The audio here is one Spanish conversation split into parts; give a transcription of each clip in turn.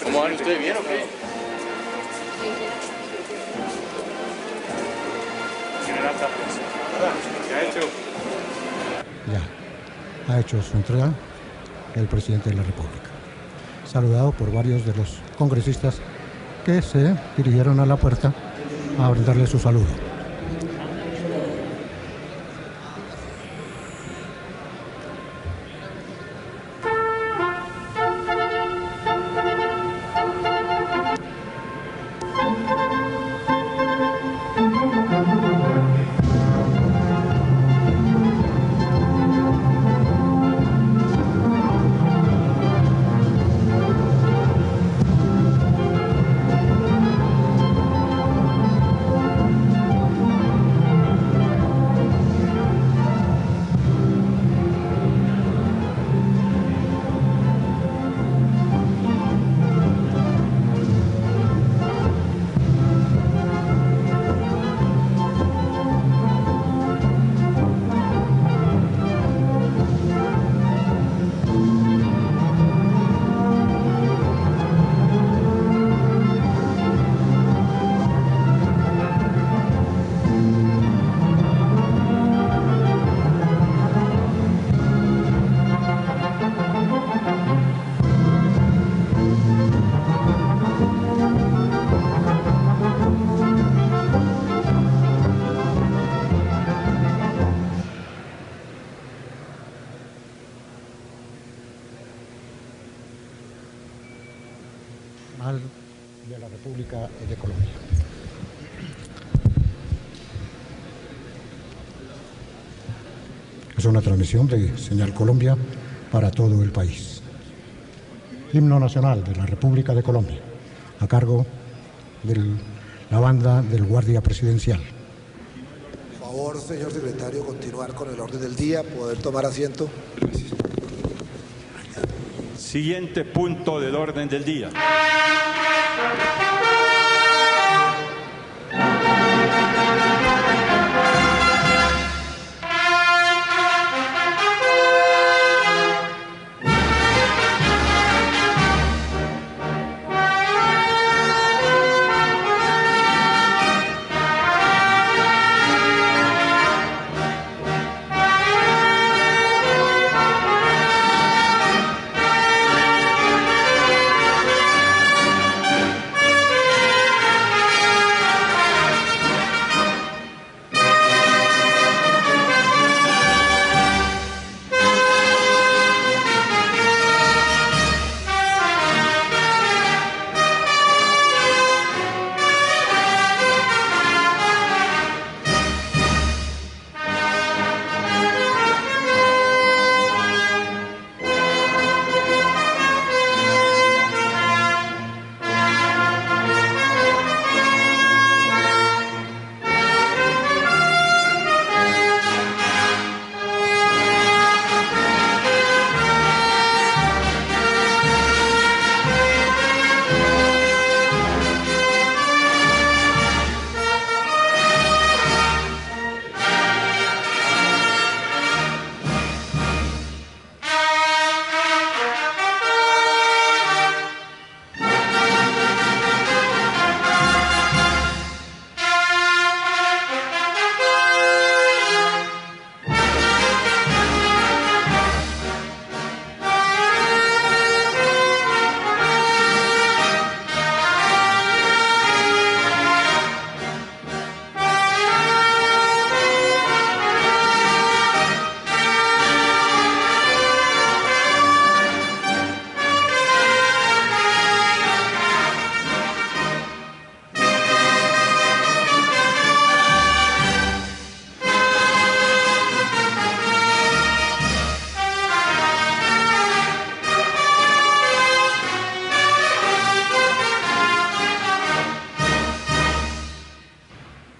¿Cómo van ustedes? ¿Bien o qué? General Tapia, ¿qué ha hecho? Ya, ha hecho su entrega el presidente de la República, saludado por varios de los congresistas que se dirigieron a la puerta a brindarle su saludo. De la República de Colombia. Es una transmisión de Señal Colombia para todo el país. Himno Nacional de la República de Colombia, a cargo de la banda del Guardia Presidencial. Por favor, señor secretario, continuar con el orden del día, poder tomar asiento. Gracias. Siguiente punto del orden del día.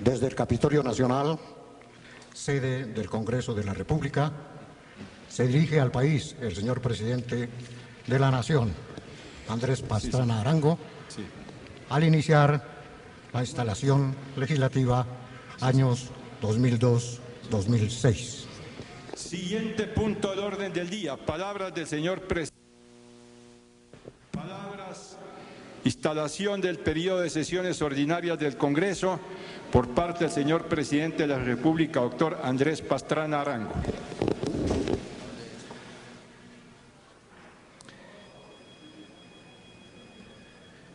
Desde el Capitolio Nacional, sede del Congreso de la República, se dirige al país el señor presidente de la Nación, Andrés Pastrana Arango, al iniciar la instalación legislativa años 2002-2006. Siguiente punto del orden del día. Palabras del señor presidente. Palabras. Instalación del periodo de sesiones ordinarias del Congreso por parte del señor presidente de la República, doctor Andrés Pastrana Arango.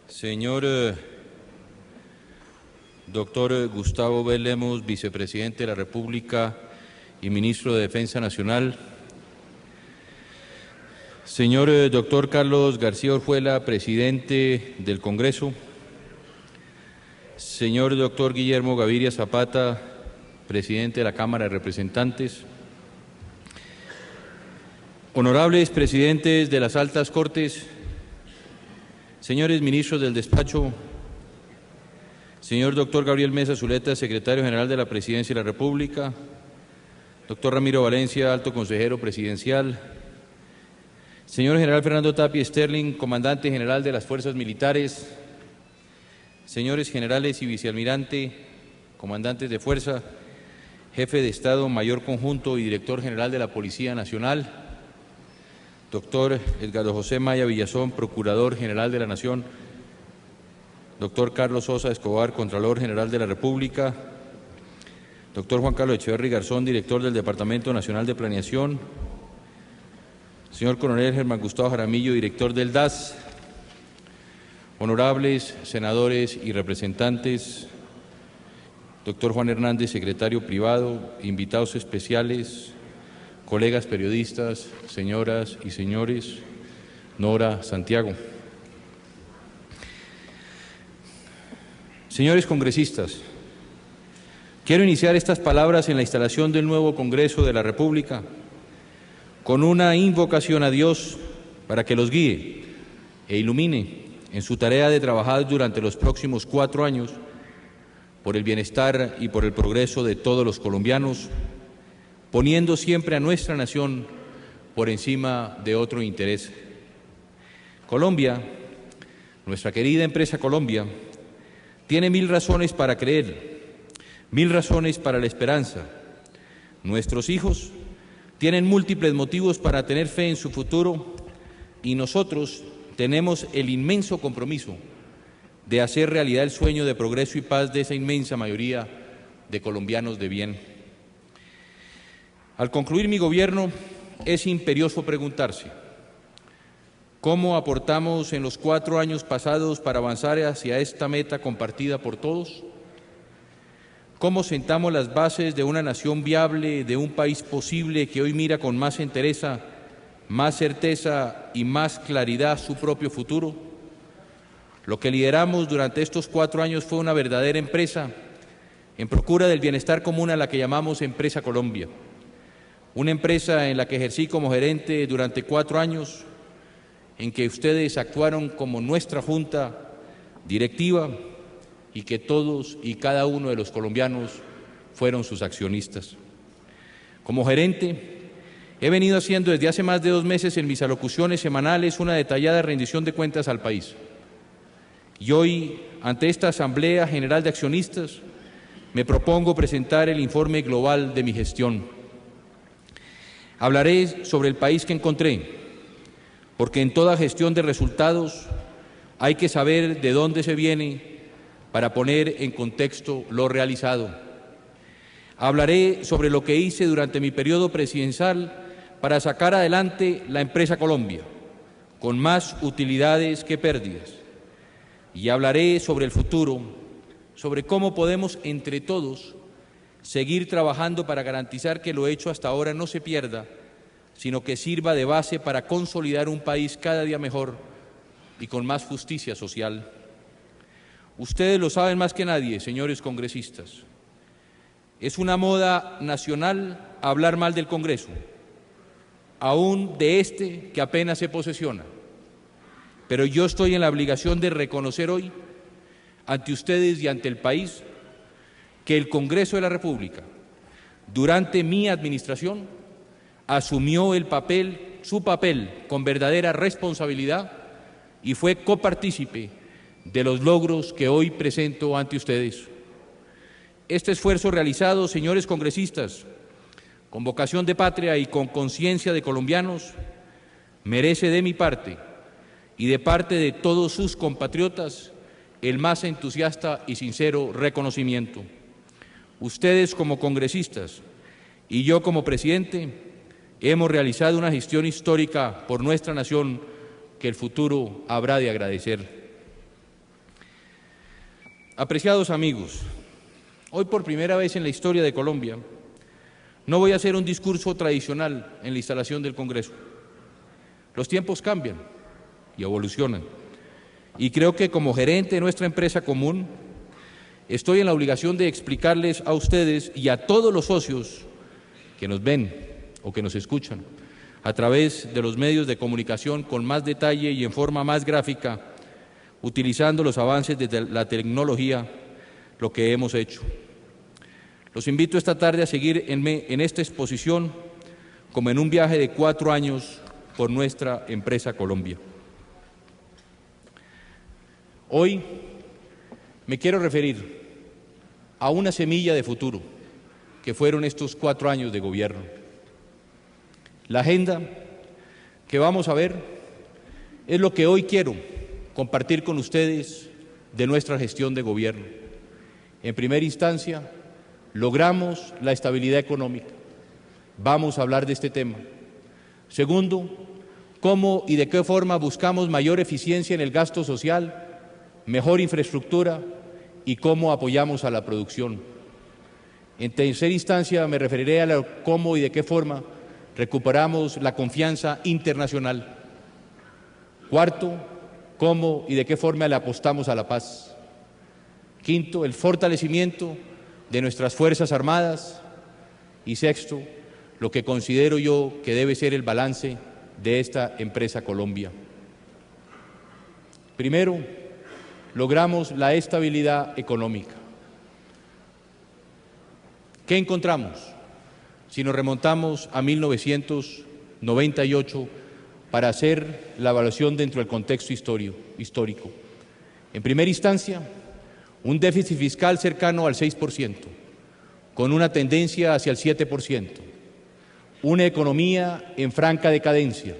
Señor doctor Gustavo B. Lemos, vicepresidente de la República y ministro de Defensa Nacional. Señor doctor Carlos García Orjuela, presidente del Congreso. Señor doctor Guillermo Gaviria Zapata, presidente de la Cámara de Representantes. Honorables presidentes de las altas cortes, señores ministros del despacho, señor doctor Gabriel Mesa Zuleta, secretario general de la Presidencia de la República, doctor Ramiro Valencia, alto consejero presidencial, señor general Fernando Tapia Sterling, comandante general de las Fuerzas Militares, señores generales y vicealmirante, comandantes de fuerza, jefe de Estado Mayor Conjunto y director general de la Policía Nacional, doctor Edgardo José Maya Villazón, procurador general de la Nación, doctor Carlos Sosa Escobar, contralor general de la República, doctor Juan Carlos Echeverri Garzón, director del Departamento Nacional de Planeación, señor coronel Germán Gustavo Jaramillo, director del DAS, honorables senadores y representantes, doctor Juan Hernández, secretario privado, invitados especiales, colegas periodistas, señoras y señores, Nora Santiago. Señores congresistas, quiero iniciar estas palabras en la instalación del nuevo Congreso de la República con una invocación a Dios para que los guíe e ilumine en su tarea de trabajar durante los próximos 4 años por el bienestar y por el progreso de todos los colombianos, poniendo siempre a nuestra nación por encima de otro interés. Colombia, nuestra querida empresa Colombia, tiene 1000 razones para creer, 1000 razones para la esperanza. Nuestros hijos tienen múltiples motivos para tener fe en su futuro y nosotros tenemos el inmenso compromiso de hacer realidad el sueño de progreso y paz de esa inmensa mayoría de colombianos de bien. Al concluir mi gobierno, es imperioso preguntarse: ¿cómo aportamos en los 4 años pasados para avanzar hacia esta meta compartida por todos? ¿Cómo sentamos las bases de una nación viable, de un país posible que hoy mira con más entereza, más certeza y más claridad su propio futuro? Lo que lideramos durante estos 4 años fue una verdadera empresa en procura del bienestar común a la que llamamos Empresa Colombia. Una empresa en la que ejercí como gerente durante 4 años, en que ustedes actuaron como nuestra junta directiva y que todos y cada uno de los colombianos fueron sus accionistas. Como gerente, he venido haciendo desde hace más de 2 meses en mis alocuciones semanales una detallada rendición de cuentas al país. Y hoy, ante esta Asamblea General de Accionistas, me propongo presentar el informe global de mi gestión. Hablaré sobre el país que encontré, porque en toda gestión de resultados hay que saber de dónde se viene para poner en contexto lo realizado. Hablaré sobre lo que hice durante mi periodo presidencial para sacar adelante la empresa Colombia, con más utilidades que pérdidas. Y hablaré sobre el futuro, sobre cómo podemos entre todos seguir trabajando para garantizar que lo hecho hasta ahora no se pierda, sino que sirva de base para consolidar un país cada día mejor y con más justicia social. Ustedes lo saben más que nadie, señores congresistas. Es una moda nacional hablar mal del Congreso, aún de este que apenas se posesiona. Pero yo estoy en la obligación de reconocer hoy, ante ustedes y ante el país, que el Congreso de la República, durante mi administración, asumió su papel con verdadera responsabilidad y fue copartícipe de los logros que hoy presento ante ustedes. Este esfuerzo realizado, señores congresistas, con vocación de patria y con conciencia de colombianos, merece de mi parte y de parte de todos sus compatriotas el más entusiasta y sincero reconocimiento. Ustedes como congresistas y yo como presidente hemos realizado una gestión histórica por nuestra nación que el futuro habrá de agradecer. Apreciados amigos, hoy por primera vez en la historia de Colombia no voy a hacer un discurso tradicional en la instalación del Congreso. Los tiempos cambian y evolucionan, y creo que como gerente de nuestra empresa común estoy en la obligación de explicarles a ustedes y a todos los socios que nos ven o que nos escuchan a través de los medios de comunicación con más detalle y en forma más gráfica, utilizando los avances de la tecnología, lo que hemos hecho. Los invito esta tarde a seguir en esta exposición como en un viaje de 4 años por nuestra empresa Colombia. Hoy me quiero referir a una semilla de futuro que fueron estos 4 años de gobierno. La agenda que vamos a ver es lo que hoy quiero compartir con ustedes de nuestra gestión de gobierno. En primera instancia, logramos la estabilidad económica. Vamos a hablar de este tema. Segundo, cómo y de qué forma buscamos mayor eficiencia en el gasto social, mejor infraestructura y cómo apoyamos a la producción. En tercera instancia, me referiré a cómo y de qué forma recuperamos la confianza internacional. Cuarto, cómo y de qué forma le apostamos a la paz. Quinto, el fortalecimiento de nuestras Fuerzas Armadas. Y sexto, lo que considero yo que debe ser el balance de esta empresa Colombia. Primero, logramos la estabilidad económica. ¿Qué encontramos? Si nos remontamos a 1998 para hacer la evaluación dentro del contexto histórico. En primera instancia, un déficit fiscal cercano al 6%, con una tendencia hacia el 7%, una economía en franca decadencia.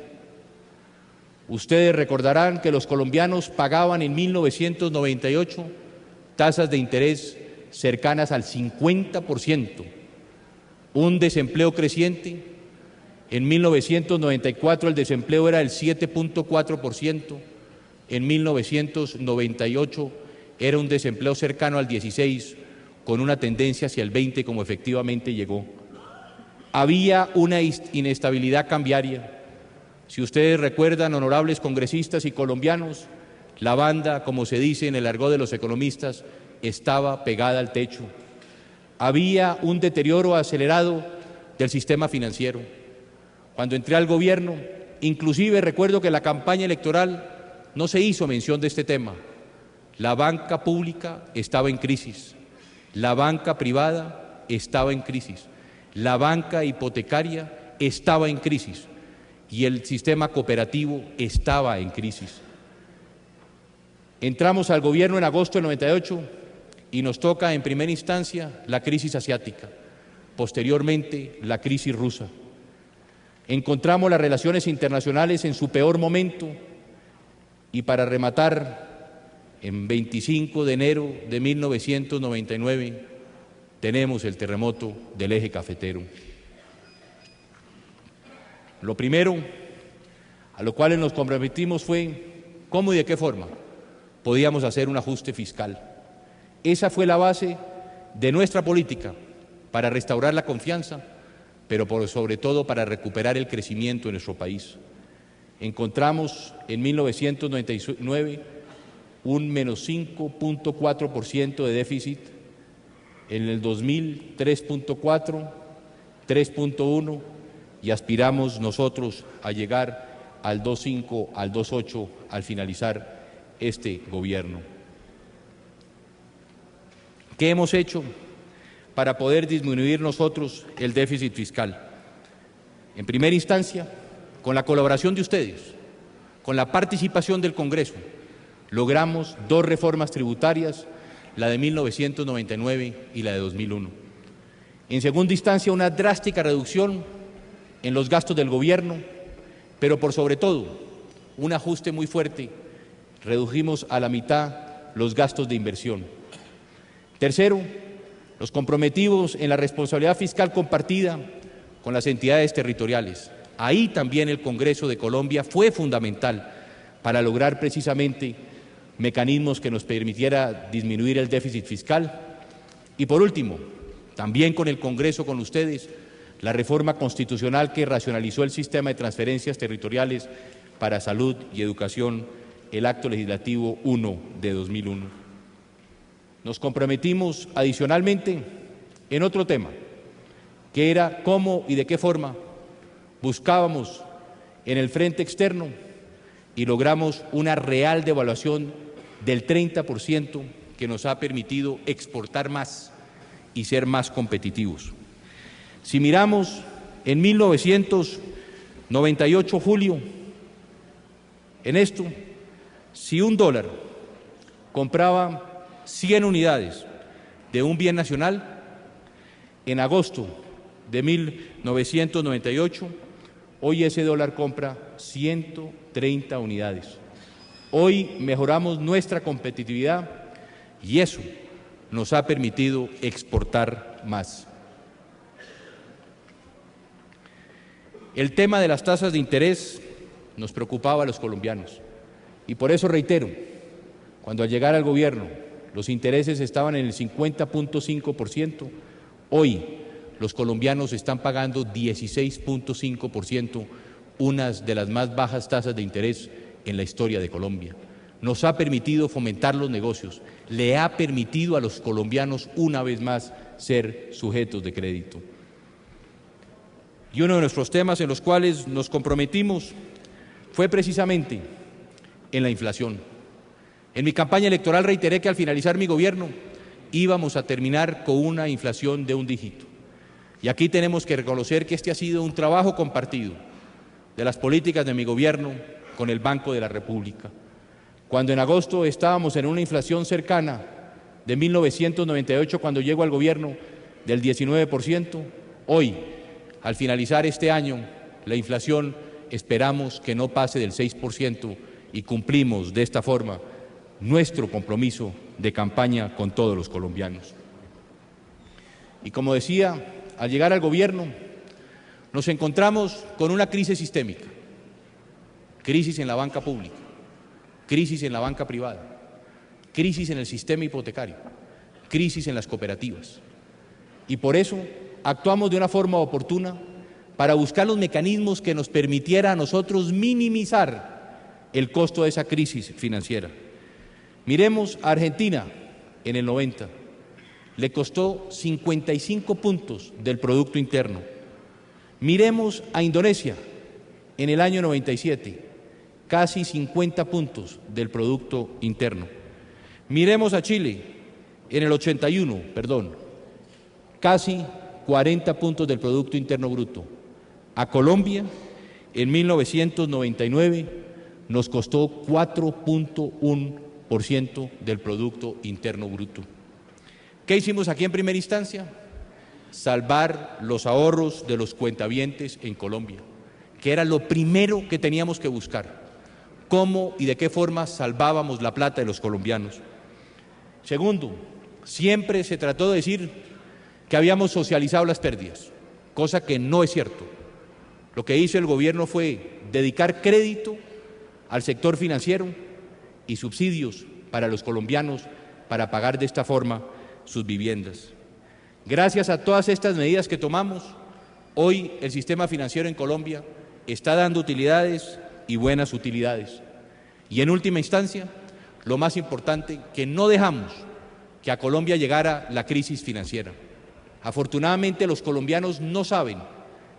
Ustedes recordarán que los colombianos pagaban en 1998 tasas de interés cercanas al 50%, un desempleo creciente. En 1994 el desempleo era del 7.4%, en 1998 era un desempleo cercano al 16%, con una tendencia hacia el 20%, como efectivamente llegó. Había una inestabilidad cambiaria. Si ustedes recuerdan, honorables congresistas y colombianos, la banda, como se dice en el argot de los economistas, estaba pegada al techo. Había un deterioro acelerado del sistema financiero. Cuando entré al gobierno, inclusive recuerdo que en la campaña electoral no se hizo mención de este tema. La banca pública estaba en crisis, la banca privada estaba en crisis, la banca hipotecaria estaba en crisis y el sistema cooperativo estaba en crisis. Entramos al gobierno en agosto del 98 y nos toca en primera instancia la crisis asiática, posteriormente la crisis rusa. Encontramos las relaciones internacionales en su peor momento y para rematar, en 25 de enero de 1999 tenemos el terremoto del eje cafetero. Lo primero a lo cual nos comprometimos fue cómo y de qué forma podíamos hacer un ajuste fiscal. Esa fue la base de nuestra política para restaurar la confianza, pero sobre todo para recuperar el crecimiento en nuestro país. Encontramos en 1999 un menos 5.4% de déficit, en el 2000 3.4, 3.1 y aspiramos nosotros a llegar al 2.5, al 2.8 al finalizar este gobierno. ¿Qué hemos hecho para poder disminuir nosotros el déficit fiscal. En primera instancia, con la colaboración de ustedes, con la participación del Congreso, logramos 2 reformas tributarias, la de 1999 y la de 2001. En segunda instancia, una drástica reducción en los gastos del gobierno, pero por sobre todo, un ajuste muy fuerte. Redujimos a la mitad los gastos de inversión. Tercero, nos comprometimos en la responsabilidad fiscal compartida con las entidades territoriales. Ahí también el Congreso de Colombia fue fundamental para lograr precisamente mecanismos que nos permitiera disminuir el déficit fiscal. Y por último, también con el Congreso, con ustedes, la reforma constitucional que racionalizó el sistema de transferencias territoriales para salud y educación, el Acto Legislativo 1 de 2001. Nos comprometimos adicionalmente en otro tema, que era cómo y de qué forma buscábamos en el frente externo y logramos una real devaluación del 30% que nos ha permitido exportar más y ser más competitivos. Si miramos en 1998, julio, en esto, si $1 compraba 100 unidades de un bien nacional, en agosto de 1998, hoy ese dólar compra 130 unidades. Hoy mejoramos nuestra competitividad y eso nos ha permitido exportar más. El tema de las tasas de interés nos preocupaba a los colombianos y por eso reitero, cuando al llegar al gobierno los intereses estaban en el 50.5%, hoy los colombianos están pagando 16.5%, unas de las más bajas tasas de interés en la historia de Colombia. Nos ha permitido fomentar los negocios, le ha permitido a los colombianos una vez más ser sujetos de crédito. Y uno de nuestros temas en los cuales nos comprometimos fue precisamente en la inflación. En mi campaña electoral reiteré que al finalizar mi gobierno íbamos a terminar con una inflación de un dígito. Y aquí tenemos que reconocer que este ha sido un trabajo compartido de las políticas de mi gobierno con el Banco de la República. Cuando en agosto estábamos en una inflación cercana de 1998, cuando llego al gobierno, del 19%, hoy, al finalizar este año, la inflación esperamos que no pase del 6% y cumplimos de esta forma nuestro compromiso de campaña con todos los colombianos. Y como decía, al llegar al gobierno nos encontramos con una crisis sistémica, crisis en la banca pública, crisis en la banca privada, crisis en el sistema hipotecario, crisis en las cooperativas. Y por eso actuamos de una forma oportuna para buscar los mecanismos que nos permitiera a nosotros minimizar el costo de esa crisis financiera. Miremos a Argentina en el 90, le costó 55 puntos del Producto Interno. Miremos a Indonesia en el año 97, casi 50 puntos del Producto Interno. Miremos a Chile en el 81, casi 40 puntos del Producto Interno Bruto. A Colombia en 1999 nos costó 4.1% del Producto Interno Bruto. ¿Qué hicimos aquí en primera instancia? Salvar los ahorros de los cuentavientes en Colombia, que era lo primero que teníamos que buscar. ¿Cómo y de qué forma salvábamos la plata de los colombianos? Segundo, siempre se trató de decir que habíamos socializado las pérdidas, cosa que no es cierto. Lo que hizo el gobierno fue dedicar crédito al sector financiero y subsidios para los colombianos para pagar de esta forma sus viviendas. Gracias a todas estas medidas que tomamos, hoy el sistema financiero en Colombia está dando utilidades y buenas utilidades. Y en última instancia, lo más importante, que no dejamos que a Colombia llegara la crisis financiera. Afortunadamente los colombianos no saben,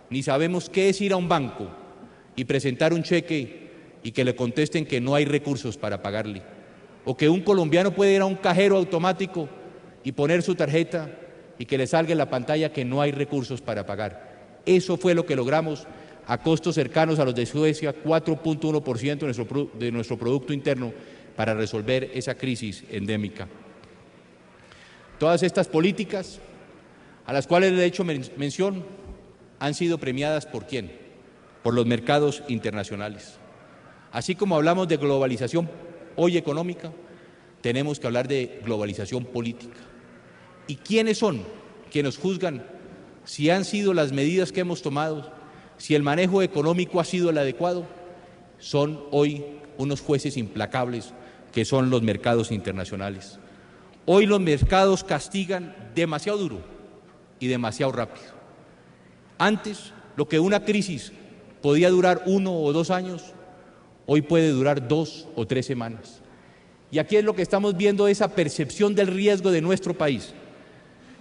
ni sabemos qué es ir a un banco y presentar un cheque y que le contesten que no hay recursos para pagarle. O que un colombiano puede ir a un cajero automático y poner su tarjeta y que le salga en la pantalla que no hay recursos para pagar. Eso fue lo que logramos a costos cercanos a los de Suecia, 4.1% de nuestro Producto Interno, para resolver esa crisis endémica. Todas estas políticas, a las cuales le he hecho mención, han sido premiadas ¿por quién? Por los mercados internacionales. Así como hablamos de globalización hoy económica, tenemos que hablar de globalización política. ¿Y quiénes son quienes juzgan si han sido las medidas que hemos tomado, si el manejo económico ha sido el adecuado? Son hoy unos jueces implacables que son los mercados internacionales. Hoy los mercados castigan demasiado duro y demasiado rápido. Antes, lo que una crisis podía durar 1 o 2 años, hoy puede durar 2 o 3 semanas. Y aquí es lo que estamos viendo, esa percepción del riesgo de nuestro país,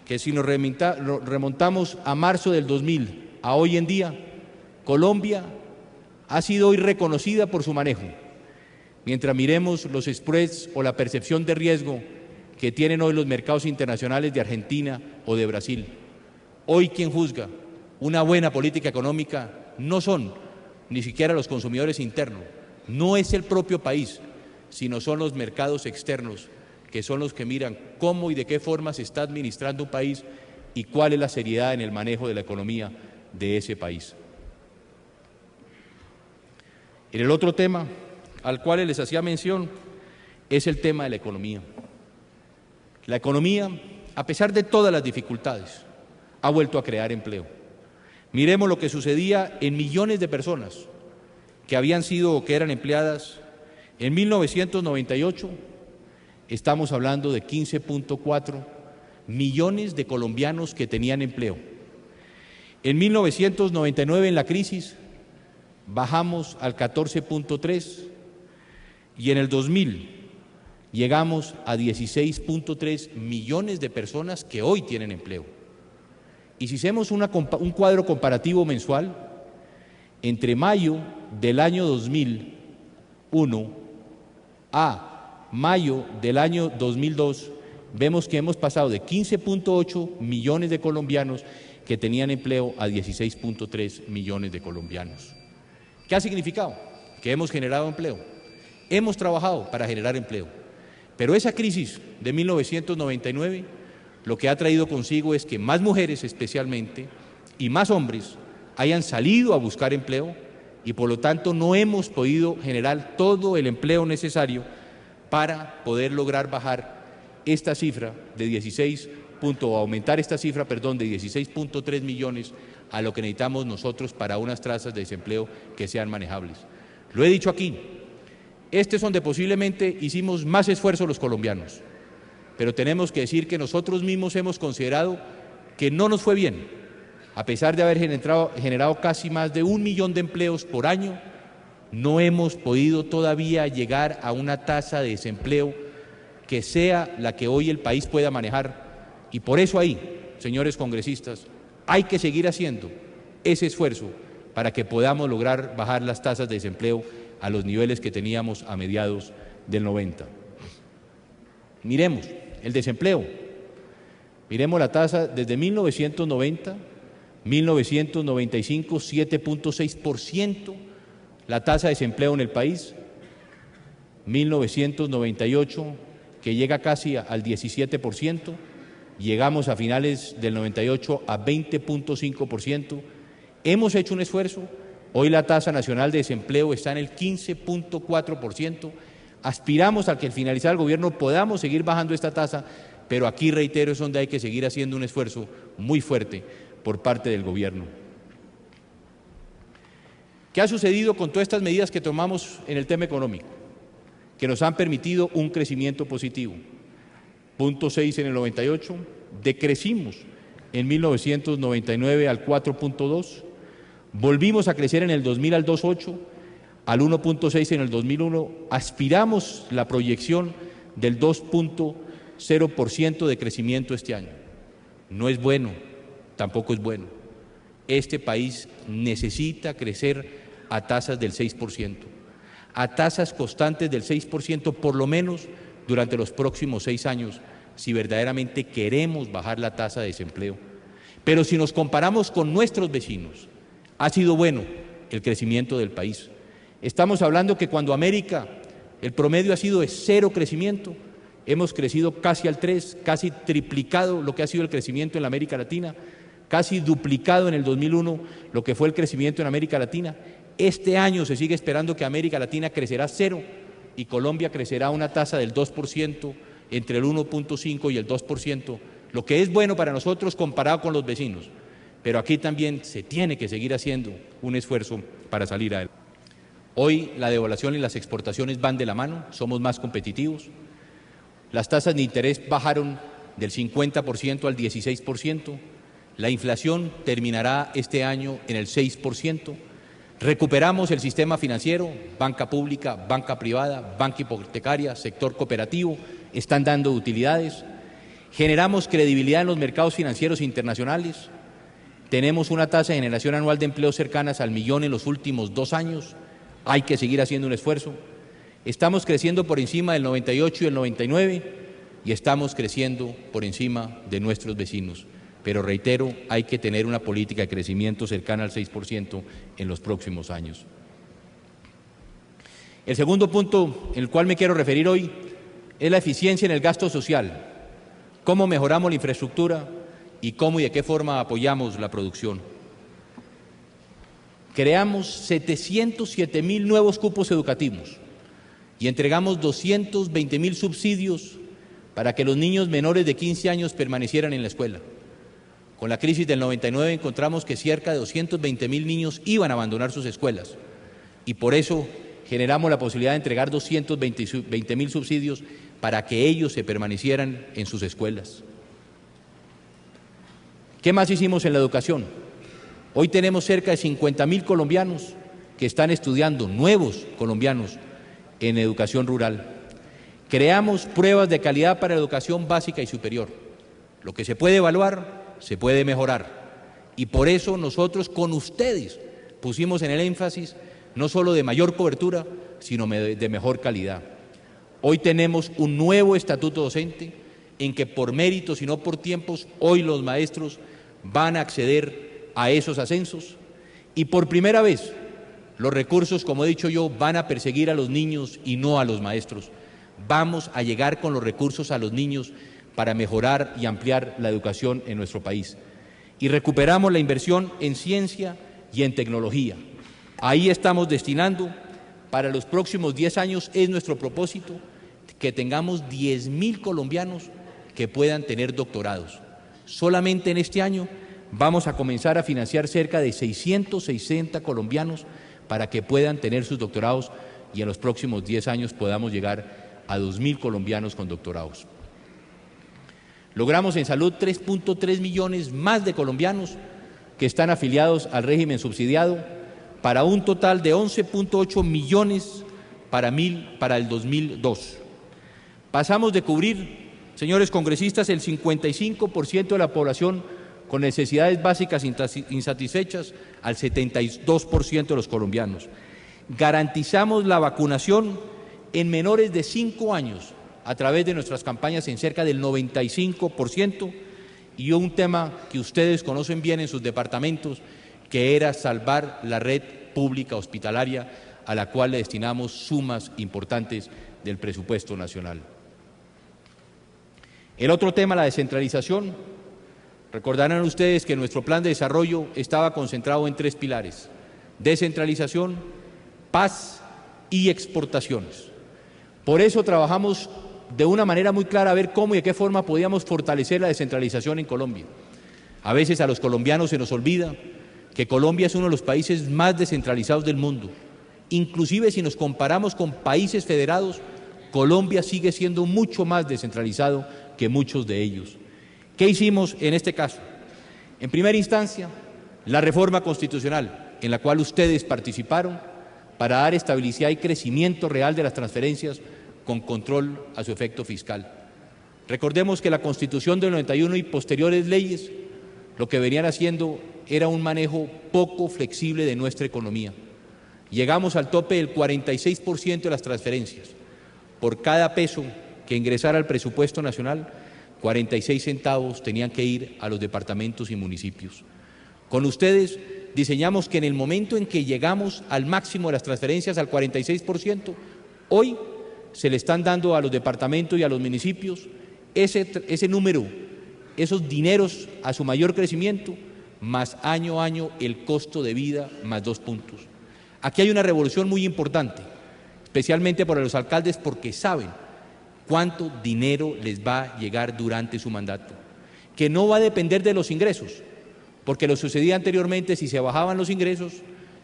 que si nos remontamos a marzo del 2000 a hoy en día, Colombia ha sido hoy reconocida por su manejo. Mientras miremos los spreads o la percepción de riesgo que tienen hoy los mercados internacionales de Argentina o de Brasil, hoy quien juzga una buena política económica no son ni siquiera los consumidores internos, no es el propio país, sino son los mercados externos, que son los que miran cómo y de qué forma se está administrando un país y cuál es la seriedad en el manejo de la economía de ese país. En el otro tema al cual les hacía mención es el tema de la economía. La economía, a pesar de todas las dificultades, ha vuelto a crear empleo. Miremos lo que sucedía en millones de personas que habían sido o que eran empleadas en 1998. Estamos hablando de 15.4 millones de colombianos que tenían empleo. En 1999, en la crisis, bajamos al 14.3 y en el 2000 llegamos a 16.3 millones de personas que hoy tienen empleo. Y si hacemos un cuadro comparativo mensual, entre mayo del año 2001 a mayo del año 2002, vemos que hemos pasado de 15.8 millones de colombianos que tenían empleo a 16.3 millones de colombianos. ¿Qué ha significado? Que hemos generado empleo, hemos trabajado para generar empleo, pero esa crisis de 1999 lo que ha traído consigo es que más mujeres especialmente y más hombres hayan salido a buscar empleo y por lo tanto no hemos podido generar todo el empleo necesario para poder lograr bajar esta cifra de aumentar esta cifra, de 16.3 millones a lo que necesitamos nosotros para unas tasas de desempleo que sean manejables. Lo he dicho aquí, este es donde posiblemente hicimos más esfuerzo los colombianos, pero tenemos que decir que nosotros mismos hemos considerado que no nos fue bien. A pesar de haber generado casi más de 1 millón de empleos por año, no hemos podido todavía llegar a una tasa de desempleo que sea la que hoy el país pueda manejar. Y por eso ahí, señores congresistas, hay que seguir haciendo ese esfuerzo para que podamos lograr bajar las tasas de desempleo a los niveles que teníamos a mediados del 90. Miremos el desempleo, miremos la tasa desde 1990, 1995, 7.6% la tasa de desempleo en el país, 1998 que llega casi al 17%, llegamos a finales del 98 a 20.5%, hemos hecho un esfuerzo, hoy la tasa nacional de desempleo está en el 15.4%, aspiramos a que al finalizar el gobierno podamos seguir bajando esta tasa, pero aquí reitero es donde hay que seguir haciendo un esfuerzo muy fuerte por parte del gobierno. ¿Qué ha sucedido con todas estas medidas que tomamos en el tema económico? Que nos han permitido un crecimiento positivo. 0.6 en el 98, decrecimos en 1999 al 4.2, volvimos a crecer en el 2000 al 2.8, al 1.6 en el 2001, aspiramos la proyección del 2.0% de crecimiento este año. No es bueno, tampoco es bueno. Este país necesita crecer a tasas del 6%, a tasas constantes del 6% por lo menos durante los próximos 6 años si verdaderamente queremos bajar la tasa de desempleo. Pero si nos comparamos con nuestros vecinos, ha sido bueno el crecimiento del país. Estamos hablando que cuando América, el promedio ha sido de 0 crecimiento, hemos crecido casi al 3, casi triplicado lo que ha sido el crecimiento en la América Latina, casi duplicado en el 2001 lo que fue el crecimiento en América Latina. Este año se sigue esperando que América Latina crecerá 0 y Colombia crecerá a una tasa del 2%, entre el 1.5 y el 2%, lo que es bueno para nosotros comparado con los vecinos. Pero aquí también se tiene que seguir haciendo un esfuerzo para salir adelante. Hoy la devaluación y las exportaciones van de la mano, somos más competitivos. Las tasas de interés bajaron del 50% al 16%. La inflación terminará este año en el 6%. Recuperamos el sistema financiero, banca pública, banca privada, banca hipotecaria, sector cooperativo, están dando utilidades. Generamos credibilidad en los mercados financieros internacionales. Tenemos una tasa de generación anual de empleo cercanas al 1.000.000 en los últimos 2 años. Hay que seguir haciendo un esfuerzo. Estamos creciendo por encima del 98 y el 99 y estamos creciendo por encima de nuestros vecinos. Pero reitero, hay que tener una política de crecimiento cercana al 6% en los próximos años. El segundo punto en el cual me quiero referir hoy es la eficiencia en el gasto social. Cómo mejoramos la infraestructura y cómo y de qué forma apoyamos la producción. Creamos 707.000 nuevos cupos educativos y entregamos 220.000 subsidios para que los niños menores de 15 años permanecieran en la escuela. Con la crisis del 99 encontramos que cerca de 220.000 niños iban a abandonar sus escuelas y por eso generamos la posibilidad de entregar 220.000 subsidios para que ellos se permanecieran en sus escuelas. ¿Qué más hicimos en la educación? Hoy tenemos cerca de 50.000 colombianos que están estudiando, nuevos colombianos, en educación rural. Creamos pruebas de calidad para educación básica y superior. Lo que se puede evaluar, se puede mejorar. Y por eso nosotros con ustedes pusimos en el énfasis no solo de mayor cobertura, sino de mejor calidad. Hoy tenemos un nuevo estatuto docente en que por méritos y no por tiempos, hoy los maestros van a acceder a esos ascensos y por primera vez los recursos, como he dicho yo, van a perseguir a los niños y no a los maestros. Vamos a llegar con los recursos a los niños para mejorar y ampliar la educación en nuestro país. Y recuperamos la inversión en ciencia y en tecnología. Ahí estamos destinando, para los próximos 10 años es nuestro propósito, que tengamos 10.000 colombianos que puedan tener doctorados. Solamente en este año vamos a comenzar a financiar cerca de 660 colombianos para que puedan tener sus doctorados y en los próximos 10 años podamos llegar a 2.000 colombianos con doctorados. Logramos en salud 3.3 millones más de colombianos que están afiliados al régimen subsidiado para un total de 11.8 millones para el 2002. Pasamos de cubrir, señores congresistas, el 55% de la población con necesidades básicas insatisfechas al 72% de los colombianos. Garantizamos la vacunación en menores de 5 años a través de nuestras campañas en cerca del 95% y un tema que ustedes conocen bien en sus departamentos, que era salvar la red pública hospitalaria a la cual le destinamos sumas importantes del presupuesto nacional. El otro tema, la descentralización. Recordarán ustedes que nuestro plan de desarrollo estaba concentrado en 3 pilares: descentralización, paz y exportaciones. Por eso trabajamos de una manera muy clara a ver cómo y de qué forma podíamos fortalecer la descentralización en Colombia. A veces a los colombianos se nos olvida que Colombia es uno de los países más descentralizados del mundo. Inclusive si nos comparamos con países federados, Colombia sigue siendo mucho más descentralizado que muchos de ellos. ¿Qué hicimos en este caso? En primera instancia, la reforma constitucional, en la cual ustedes participaron para dar estabilidad y crecimiento real de las transferencias con control a su efecto fiscal. Recordemos que la Constitución del 91 y posteriores leyes lo que venían haciendo era un manejo poco flexible de nuestra economía. Llegamos al tope del 46% de las transferencias. Por cada peso que ingresara al presupuesto nacional, 46 centavos tenían que ir a los departamentos y municipios. Con ustedes diseñamos que en el momento en que llegamos al máximo de las transferencias, al 46%, hoy se le están dando a los departamentos y a los municipios ese número, esos dineros a su mayor crecimiento, más año a año el costo de vida, más 2 puntos. Aquí hay una revolución muy importante, especialmente para los alcaldes, porque saben cuánto dinero les va a llegar durante su mandato, que no va a depender de los ingresos, porque lo sucedía anteriormente, si se bajaban los ingresos,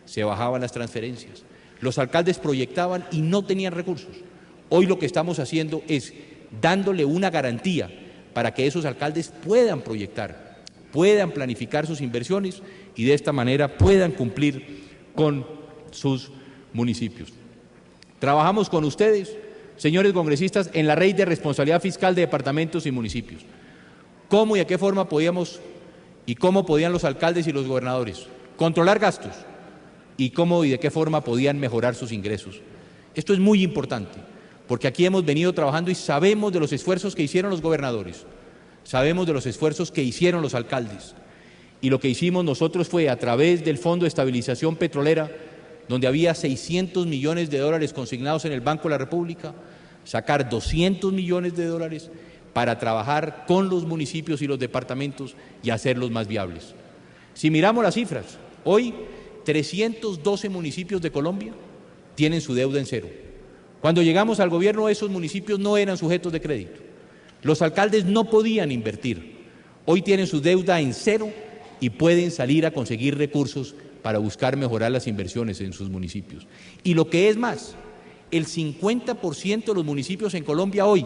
se bajaban las transferencias. Los alcaldes proyectaban y no tenían recursos. Hoy lo que estamos haciendo es dándole una garantía para que esos alcaldes puedan proyectar, puedan planificar sus inversiones y de esta manera puedan cumplir con sus municipios. Trabajamos con ustedes, señores congresistas, en la ley de responsabilidad fiscal de departamentos y municipios. ¿Cómo y de qué forma podíamos y cómo podían los alcaldes y los gobernadores controlar gastos y cómo y de qué forma podían mejorar sus ingresos? Esto es muy importante, porque aquí hemos venido trabajando y sabemos de los esfuerzos que hicieron los gobernadores, sabemos de los esfuerzos que hicieron los alcaldes, y lo que hicimos nosotros fue, a través del Fondo de Estabilización Petrolera, donde había 600 millones de dólares consignados en el Banco de la República, sacar 200 millones de dólares para trabajar con los municipios y los departamentos y hacerlos más viables. Si miramos las cifras, hoy 312 municipios de Colombia tienen su deuda en cero. Cuando llegamos al gobierno, esos municipios no eran sujetos de crédito. Los alcaldes no podían invertir. Hoy tienen su deuda en cero y pueden salir a conseguir recursos para buscar mejorar las inversiones en sus municipios. Y lo que es más, el 50% de los municipios en Colombia hoy,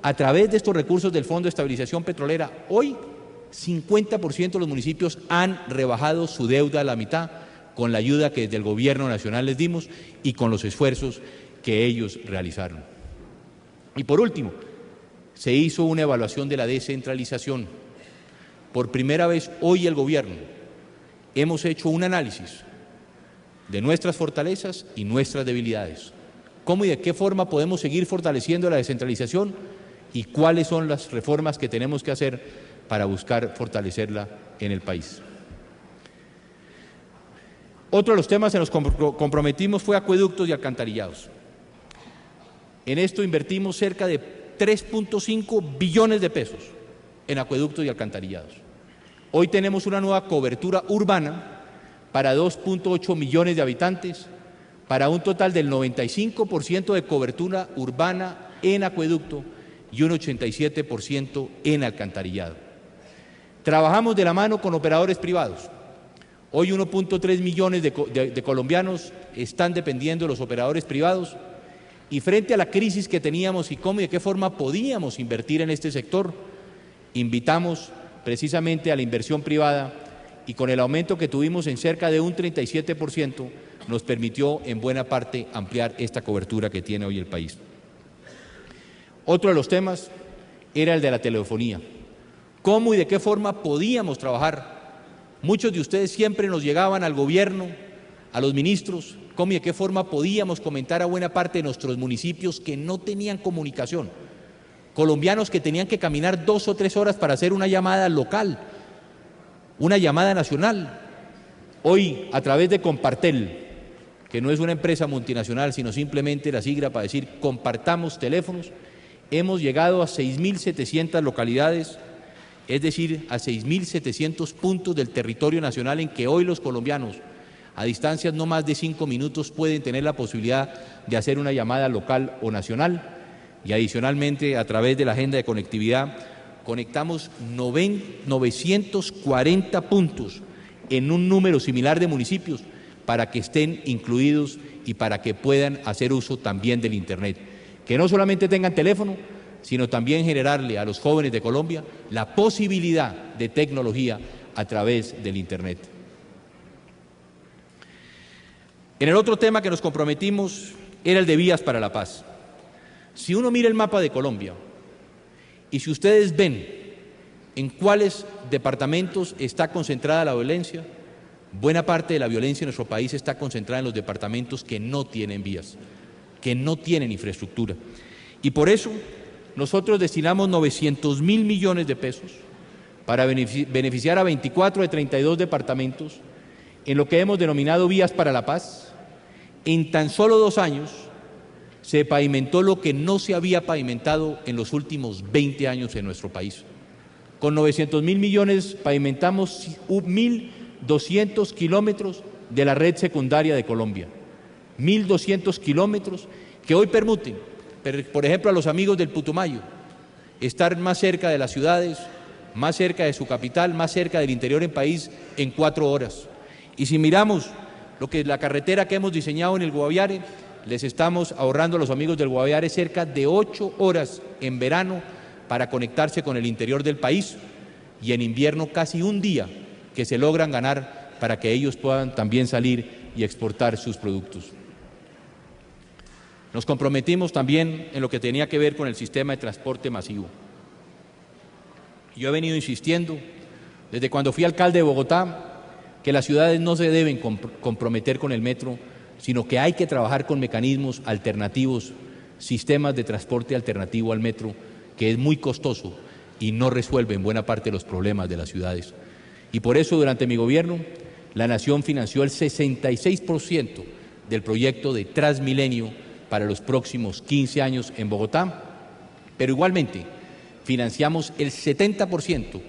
a través de estos recursos del Fondo de Estabilización Petrolera, hoy 50% de los municipios han rebajado su deuda a la mitad con la ayuda que desde el Gobierno Nacional les dimos y con los esfuerzos que ellos realizaron. Y por último, se hizo una evaluación de la descentralización. Por primera vez hoy el Gobierno hemos hecho un análisis de nuestras fortalezas y nuestras debilidades. ¿Cómo y de qué forma podemos seguir fortaleciendo la descentralización y cuáles son las reformas que tenemos que hacer para buscar fortalecerla en el país? Otro de los temas en los que nos comprometimos fue acueductos y alcantarillados. En esto invertimos cerca de 3.5 billones de pesos en acueductos y alcantarillados. Hoy tenemos una nueva cobertura urbana para 2.8 millones de habitantes, para un total del 95% de cobertura urbana en acueducto y un 87% en alcantarillado. Trabajamos de la mano con operadores privados. Hoy 1.3 millones de colombianos están dependiendo de los operadores privados y frente a la crisis que teníamos y cómo y de qué forma podíamos invertir en este sector, invitamos precisamente a la inversión privada y con el aumento que tuvimos en cerca de un 37% nos permitió en buena parte ampliar esta cobertura que tiene hoy el país. Otro de los temas era el de la telefonía. ¿Cómo y de qué forma podíamos trabajar? Muchos de ustedes siempre nos llegaban al gobierno, a los ministros, cómo y de qué forma podíamos comentar a buena parte de nuestros municipios que no tenían comunicación. Colombianos que tenían que caminar 2 o 3 horas para hacer una llamada local, una llamada nacional. Hoy, a través de Compartel, que no es una empresa multinacional, sino simplemente la sigla para decir compartamos teléfonos, hemos llegado a 6.700 localidades, es decir, a 6.700 puntos del territorio nacional en que hoy los colombianos, a distancias no más de 5 minutos, pueden tener la posibilidad de hacer una llamada local o nacional. Y adicionalmente, a través de la agenda de conectividad, conectamos 940 puntos en un número similar de municipios para que estén incluidos y para que puedan hacer uso también del Internet. Que no solamente tengan teléfono, sino también generarle a los jóvenes de Colombia la posibilidad de tecnología a través del Internet. En el otro tema que nos comprometimos era el de vías para la paz. Si uno mira el mapa de Colombia y si ustedes ven en cuáles departamentos está concentrada la violencia, buena parte de la violencia en nuestro país está concentrada en los departamentos que no tienen vías, que no tienen infraestructura. Y por eso nosotros destinamos 900.000 millones de pesos para beneficiar a 24 de 32 departamentos en lo que hemos denominado Vías para la Paz. En tan solo 2 años se pavimentó lo que no se había pavimentado en los últimos 20 años en nuestro país. Con 900.000 millones pavimentamos 1.200 kilómetros de la red secundaria de Colombia. 1.200 kilómetros que hoy permiten, por ejemplo, a los amigos del Putumayo, estar más cerca de las ciudades, más cerca de su capital, más cerca del interior del país en 4 horas. Y si miramos lo que es la carretera que hemos diseñado en el Guaviare, les estamos ahorrando a los amigos del Guaviare cerca de 8 horas en verano para conectarse con el interior del país, y en invierno casi un día que se logran ganar para que ellos puedan también salir y exportar sus productos. Nos comprometimos también en lo que tenía que ver con el sistema de transporte masivo. Yo he venido insistiendo desde cuando fui alcalde de Bogotá que las ciudades no se deben comprometer con el metro, sino que hay que trabajar con mecanismos alternativos, sistemas de transporte alternativo al metro, que es muy costoso y no resuelve en buena parte los problemas de las ciudades. Y por eso, durante mi gobierno, la Nación financió el 66% del proyecto de Transmilenio para los próximos 15 años en Bogotá, pero igualmente financiamos el 70%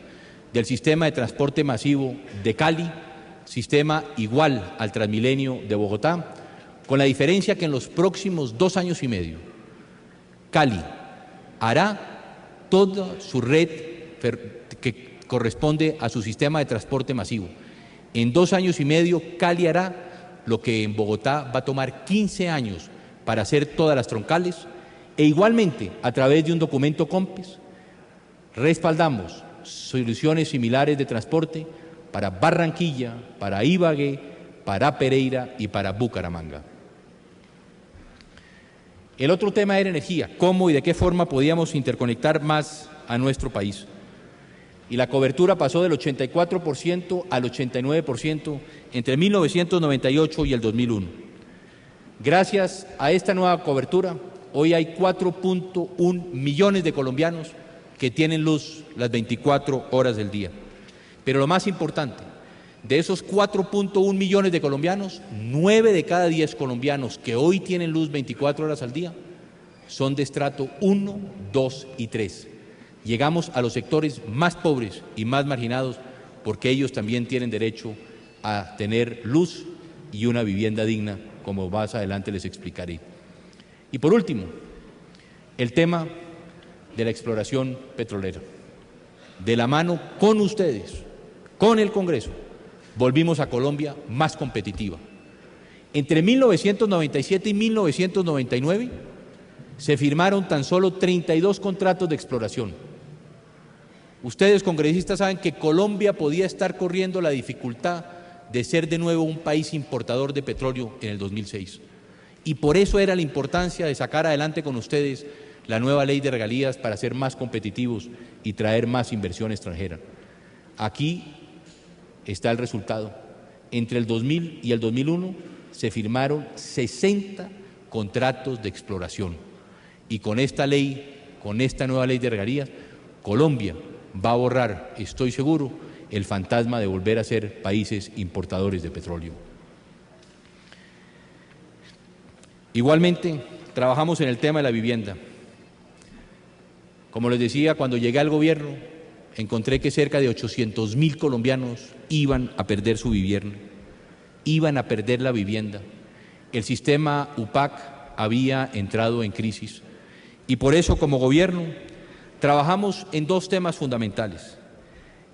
del sistema de transporte masivo de Cali, sistema igual al Transmilenio de Bogotá, con la diferencia que en los próximos 2 años y medio, Cali hará toda su red que corresponde a su sistema de transporte masivo. En 2 años y medio, Cali hará lo que en Bogotá va a tomar 15 años para hacer todas las troncales, e igualmente, a través de un documento COMPES, respaldamos soluciones similares de transporte para Barranquilla, para Ibagué, para Pereira y para Bucaramanga. El otro tema era energía, cómo y de qué forma podíamos interconectar más a nuestro país. Y la cobertura pasó del 84% al 89% entre 1998 y el 2001. Gracias a esta nueva cobertura, hoy hay 4.1 millones de colombianos que tienen luz las 24 horas del día. Pero lo más importante, de esos 4.1 millones de colombianos, 9 de cada 10 colombianos que hoy tienen luz 24 horas al día son de estrato 1, 2 y 3. Llegamos a los sectores más pobres y más marginados porque ellos también tienen derecho a tener luz y una vivienda digna, como más adelante les explicaré. Y por último, el tema de la exploración petrolera. De la mano con ustedes, con el Congreso, volvimos a Colombia más competitiva. Entre 1997 y 1999 se firmaron tan solo 32 contratos de exploración. Ustedes, congresistas, saben que Colombia podía estar corriendo la dificultad de ser de nuevo un país importador de petróleo en el 2006. Y por eso era la importancia de sacar adelante con ustedes la nueva ley de regalías para ser más competitivos y traer más inversión extranjera. Aquí está el resultado. Entre el 2000 y el 2001 se firmaron 60 contratos de exploración. Y con esta ley, con esta nueva ley de regalías, Colombia va a borrar, estoy seguro, el fantasma de volver a ser países importadores de petróleo. Igualmente, trabajamos en el tema de la vivienda. Como les decía, cuando llegué al gobierno, encontré que cerca de 800.000 colombianos iban a perder su vivienda, iban a perder la vivienda. El sistema UPAC había entrado en crisis y por eso, como gobierno, trabajamos en 2 temas fundamentales.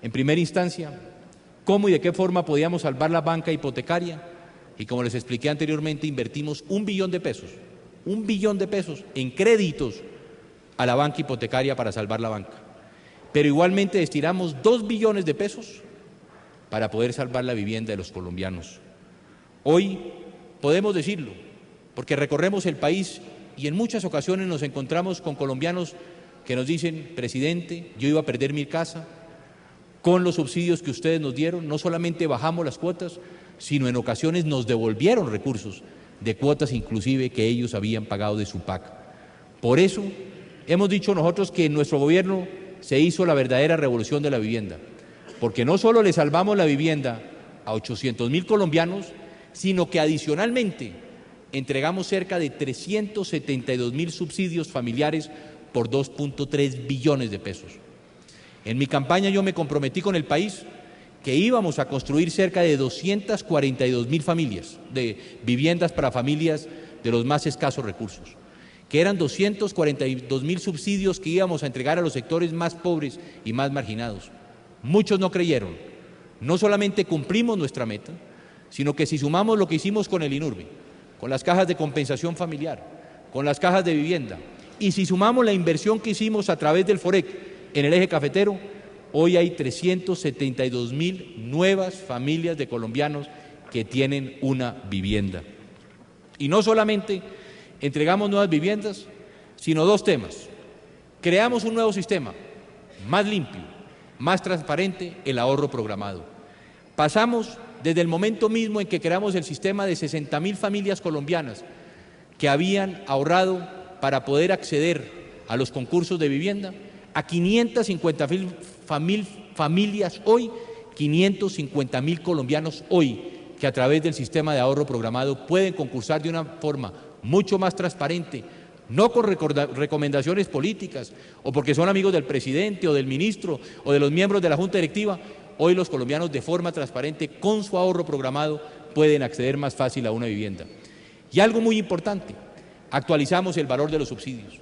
En primera instancia, cómo y de qué forma podíamos salvar la banca hipotecaria, y como les expliqué anteriormente, invertimos $1 billón en créditos a la banca hipotecaria para salvar la banca. Pero igualmente destinamos $2 billones para poder salvar la vivienda de los colombianos. Hoy podemos decirlo, porque recorremos el país y en muchas ocasiones nos encontramos con colombianos que nos dicen: presidente, yo iba a perder mi casa, con los subsidios que ustedes nos dieron, no solamente bajamos las cuotas, sino en ocasiones nos devolvieron recursos de cuotas inclusive que ellos habían pagado de su PAC. Por eso hemos dicho nosotros que en nuestro gobierno se hizo la verdadera revolución de la vivienda, porque no solo le salvamos la vivienda a 800.000 colombianos, sino que adicionalmente entregamos cerca de 372.000 subsidios familiares por 2.3 billones de pesos. En mi campaña yo me comprometí con el país que íbamos a construir cerca de 242.000 familias, de viviendas para familias de los más escasos recursos, que eran 242.000 subsidios que íbamos a entregar a los sectores más pobres y más marginados. Muchos no creyeron. No solamente cumplimos nuestra meta, sino que si sumamos lo que hicimos con el INURBE, con las cajas de compensación familiar, con las cajas de vivienda, y si sumamos la inversión que hicimos a través del FOREC en el eje cafetero, hoy hay 372.000 nuevas familias de colombianos que tienen una vivienda. Y no solamente entregamos nuevas viviendas, sino dos temas. Creamos un nuevo sistema, más limpio, más transparente, el ahorro programado. Pasamos desde el momento mismo en que creamos el sistema de 60.000 familias colombianas que habían ahorrado para poder acceder a los concursos de vivienda, a 550.000 familias hoy, 550.000 colombianos hoy, que a través del sistema de ahorro programado pueden concursar de una forma mucho más transparente, no con recomendaciones políticas o porque son amigos del presidente o del ministro o de los miembros de la Junta Directiva. Hoy los colombianos de forma transparente, con su ahorro programado, pueden acceder más fácil a una vivienda. Y algo muy importante, actualizamos el valor de los subsidios.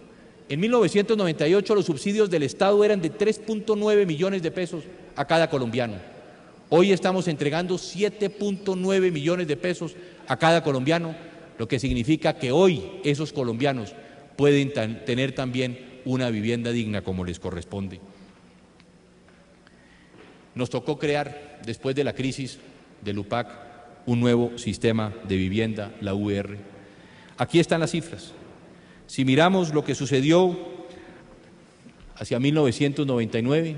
En 1998 los subsidios del Estado eran de 3.9 millones de pesos a cada colombiano. Hoy estamos entregando 7.9 millones de pesos a cada colombiano, lo que significa que hoy esos colombianos pueden tener también una vivienda digna como les corresponde. Nos tocó crear, después de la crisis del UPAC, un nuevo sistema de vivienda, la UR. Aquí están las cifras. Si miramos lo que sucedió hacia 1999,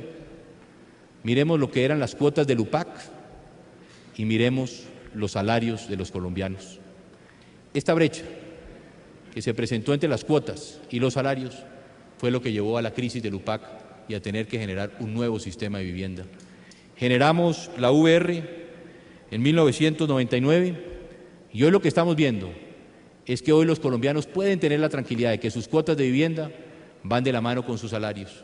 miremos lo que eran las cuotas del UPAC y miremos los salarios de los colombianos. Esta brecha que se presentó entre las cuotas y los salarios fue lo que llevó a la crisis del UPAC y a tener que generar un nuevo sistema de vivienda. Generamos la VR en 1999 y hoy lo que estamos viendo es que hoy los colombianos pueden tener la tranquilidad de que sus cuotas de vivienda van de la mano con sus salarios,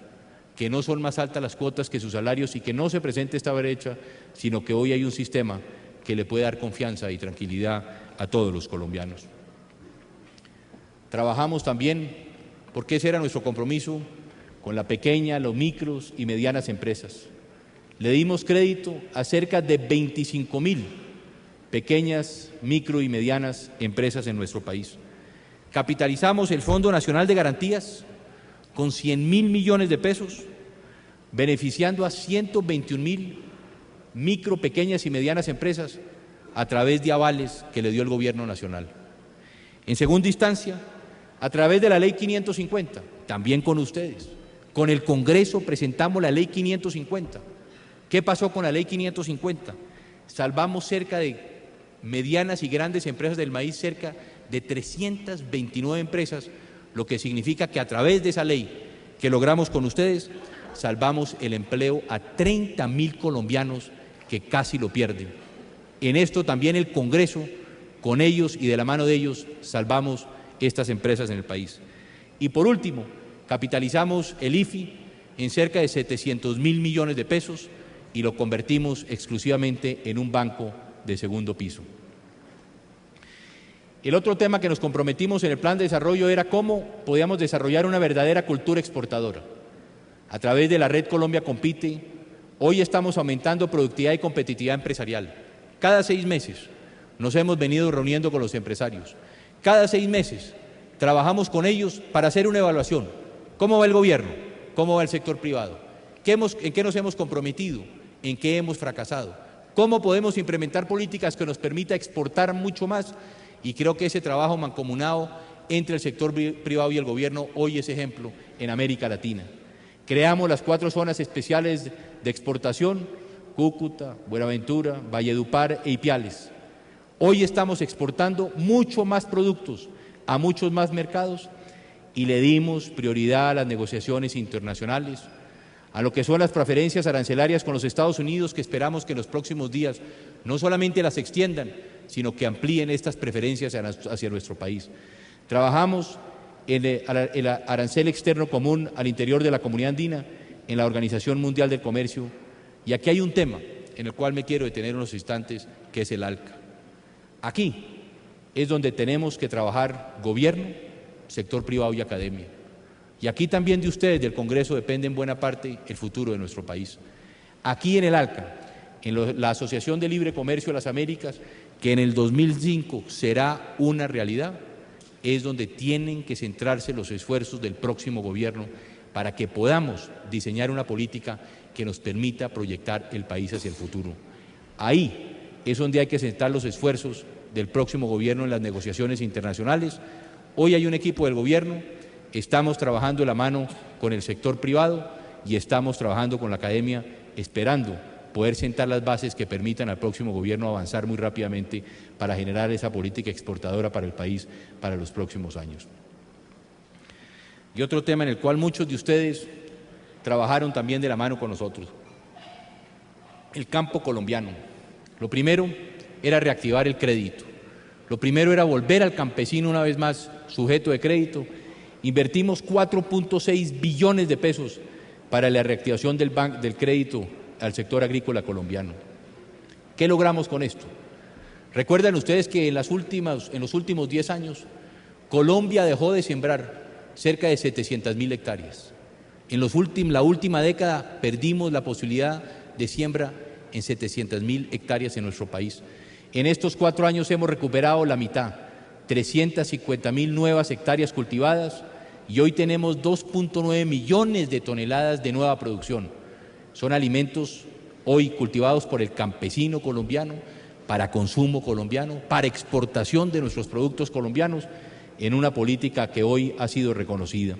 que no son más altas las cuotas que sus salarios y que no se presente esta brecha, sino que hoy hay un sistema que le puede dar confianza y tranquilidad a todos los colombianos. Trabajamos también, porque ese era nuestro compromiso, con la pequeña, los micros y medianas empresas. Le dimos crédito a cerca de 25.000 pequeñas, micro y medianas empresas en nuestro país. Capitalizamos el Fondo Nacional de Garantías con 100.000 millones de pesos, beneficiando a 121.000 micro, pequeñas y medianas empresas a través de avales que le dio el Gobierno Nacional. En segunda instancia, a través de la Ley 550, también con ustedes, con el Congreso presentamos la Ley 550. ¿Qué pasó con la Ley 550? Salvamos cerca de medianas y grandes empresas del maíz, cerca de 329 empresas, lo que significa que a través de esa ley que logramos con ustedes, salvamos el empleo a 30.000 colombianos que casi lo pierden. En esto también el Congreso, con ellos y de la mano de ellos, salvamos estas empresas en el país. Y por último, capitalizamos el IFI en cerca de 700.000 millones de pesos y lo convertimos exclusivamente en un banco de segundo piso. El otro tema que nos comprometimos en el plan de desarrollo era cómo podíamos desarrollar una verdadera cultura exportadora. A través de la red Colombia Compite, hoy estamos aumentando productividad y competitividad empresarial. Cada 6 meses nos hemos venido reuniendo con los empresarios. Cada 6 meses trabajamos con ellos para hacer una evaluación. ¿Cómo va el gobierno? ¿Cómo va el sector privado? ¿En qué nos hemos comprometido? ¿En qué hemos fracasado? ¿Cómo podemos implementar políticas que nos permita exportar mucho más? Y creo que ese trabajo mancomunado entre el sector privado y el gobierno hoy es ejemplo en América Latina. Creamos las 4 zonas especiales de exportación: Cúcuta, Buenaventura, Valledupar e Ipiales. Hoy estamos exportando mucho más productos a muchos más mercados y le dimos prioridad a las negociaciones internacionales, a lo que son las preferencias arancelarias con los Estados Unidos, que esperamos que en los próximos días no solamente las extiendan, sino que amplíen estas preferencias hacia nuestro país. Trabajamos en el arancel externo común al interior de la Comunidad Andina, en la Organización Mundial del Comercio, y aquí hay un tema en el cual me quiero detener unos instantes, que es el ALCA. Aquí es donde tenemos que trabajar gobierno, sector privado y academia. Y aquí también de ustedes, del Congreso, depende en buena parte el futuro de nuestro país. Aquí en el ALCA, en la Asociación de Libre Comercio de las Américas, que en el 2005 será una realidad, es donde tienen que centrarse los esfuerzos del próximo gobierno para que podamos diseñar una política que nos permita proyectar el país hacia el futuro. Ahí es donde hay que centrar los esfuerzos del próximo gobierno en las negociaciones internacionales. Hoy hay un equipo del gobierno, estamos trabajando de la mano con el sector privado y estamos trabajando con la academia, esperando poder sentar las bases que permitan al próximo gobierno avanzar muy rápidamente para generar esa política exportadora para el país para los próximos años. Y otro tema en el cual muchos de ustedes trabajaron también de la mano con nosotros, el campo colombiano. Lo primero era reactivar el crédito, lo primero era volver al campesino una vez más sujeto de crédito. Invertimos 4.6 billones de pesos para la reactivación del crédito al sector agrícola colombiano. ¿Qué logramos con esto? Recuerdan ustedes que en los últimos 10 años Colombia dejó de sembrar cerca de 700.000 hectáreas. En la última década perdimos la posibilidad de siembra en 700.000 hectáreas en nuestro país. En estos 4 años hemos recuperado la mitad, 350.000 nuevas hectáreas cultivadas, y hoy tenemos 2.9 millones de toneladas de nueva producción. Son alimentos hoy cultivados por el campesino colombiano, para consumo colombiano, para exportación de nuestros productos colombianos, en una política que hoy ha sido reconocida.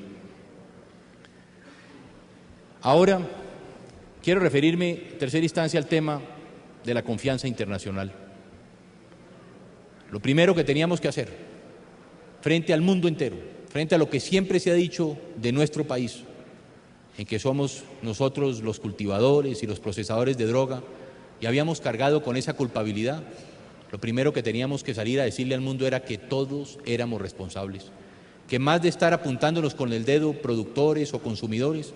Ahora quiero referirme en tercera instancia al tema de la confianza internacional. Lo primero que teníamos que hacer frente al mundo entero, frente a lo que siempre se ha dicho de nuestro país, en que somos nosotros los cultivadores y los procesadores de droga, y habíamos cargado con esa culpabilidad, lo primero que teníamos que salir a decirle al mundo era que todos éramos responsables, que más de estar apuntándonos con el dedo productores o consumidores,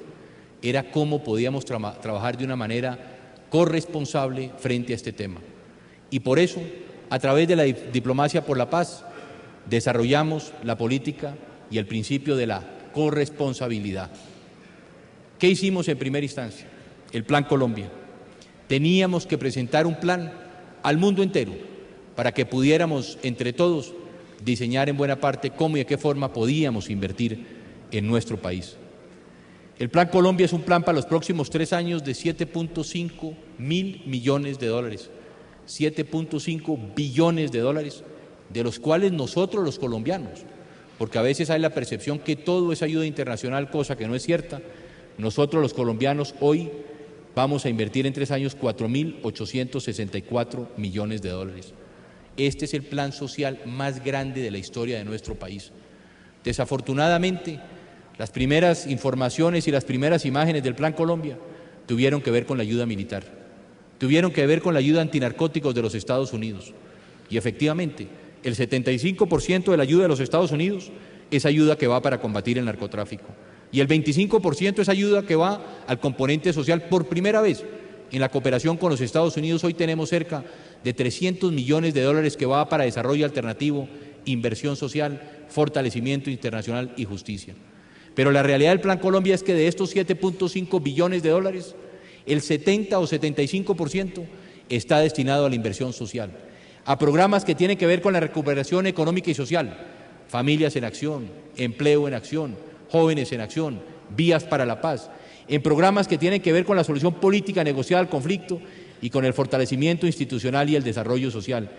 era cómo podíamos trabajar de una manera corresponsable frente a este tema. Y por eso, a través de la diplomacia por la paz, desarrollamos la política y el principio de la corresponsabilidad. ¿Qué hicimos en primera instancia? El Plan Colombia. Teníamos que presentar un plan al mundo entero para que pudiéramos, entre todos, diseñar en buena parte cómo y de qué forma podíamos invertir en nuestro país. El Plan Colombia es un plan para los próximos 3 años de 7.5 mil millones de dólares, 7.5 billones de dólares, de los cuales nosotros los colombianos, porque a veces hay la percepción que todo es ayuda internacional, cosa que no es cierta. Nosotros los colombianos hoy vamos a invertir en 3 años 4.864 millones de dólares. Este es el plan social más grande de la historia de nuestro país. Desafortunadamente, las primeras informaciones y las primeras imágenes del Plan Colombia tuvieron que ver con la ayuda militar, tuvieron que ver con la ayuda antinarcóticos de los Estados Unidos. Y efectivamente, el 75% de la ayuda de los Estados Unidos es ayuda que va para combatir el narcotráfico. Y el 25% es ayuda que va al componente social. Por primera vez en la cooperación con los Estados Unidos, hoy tenemos cerca de 300 millones de dólares que va para desarrollo alternativo, inversión social, fortalecimiento internacional y justicia. Pero la realidad del Plan Colombia es que de estos 7.5 billones de dólares, el 70 o 75% está destinado a la inversión social, a programas que tienen que ver con la recuperación económica y social, familias en acción, empleo en acción, jóvenes en acción, vías para la paz, en programas que tienen que ver con la solución política negociada al conflicto y con el fortalecimiento institucional y el desarrollo social.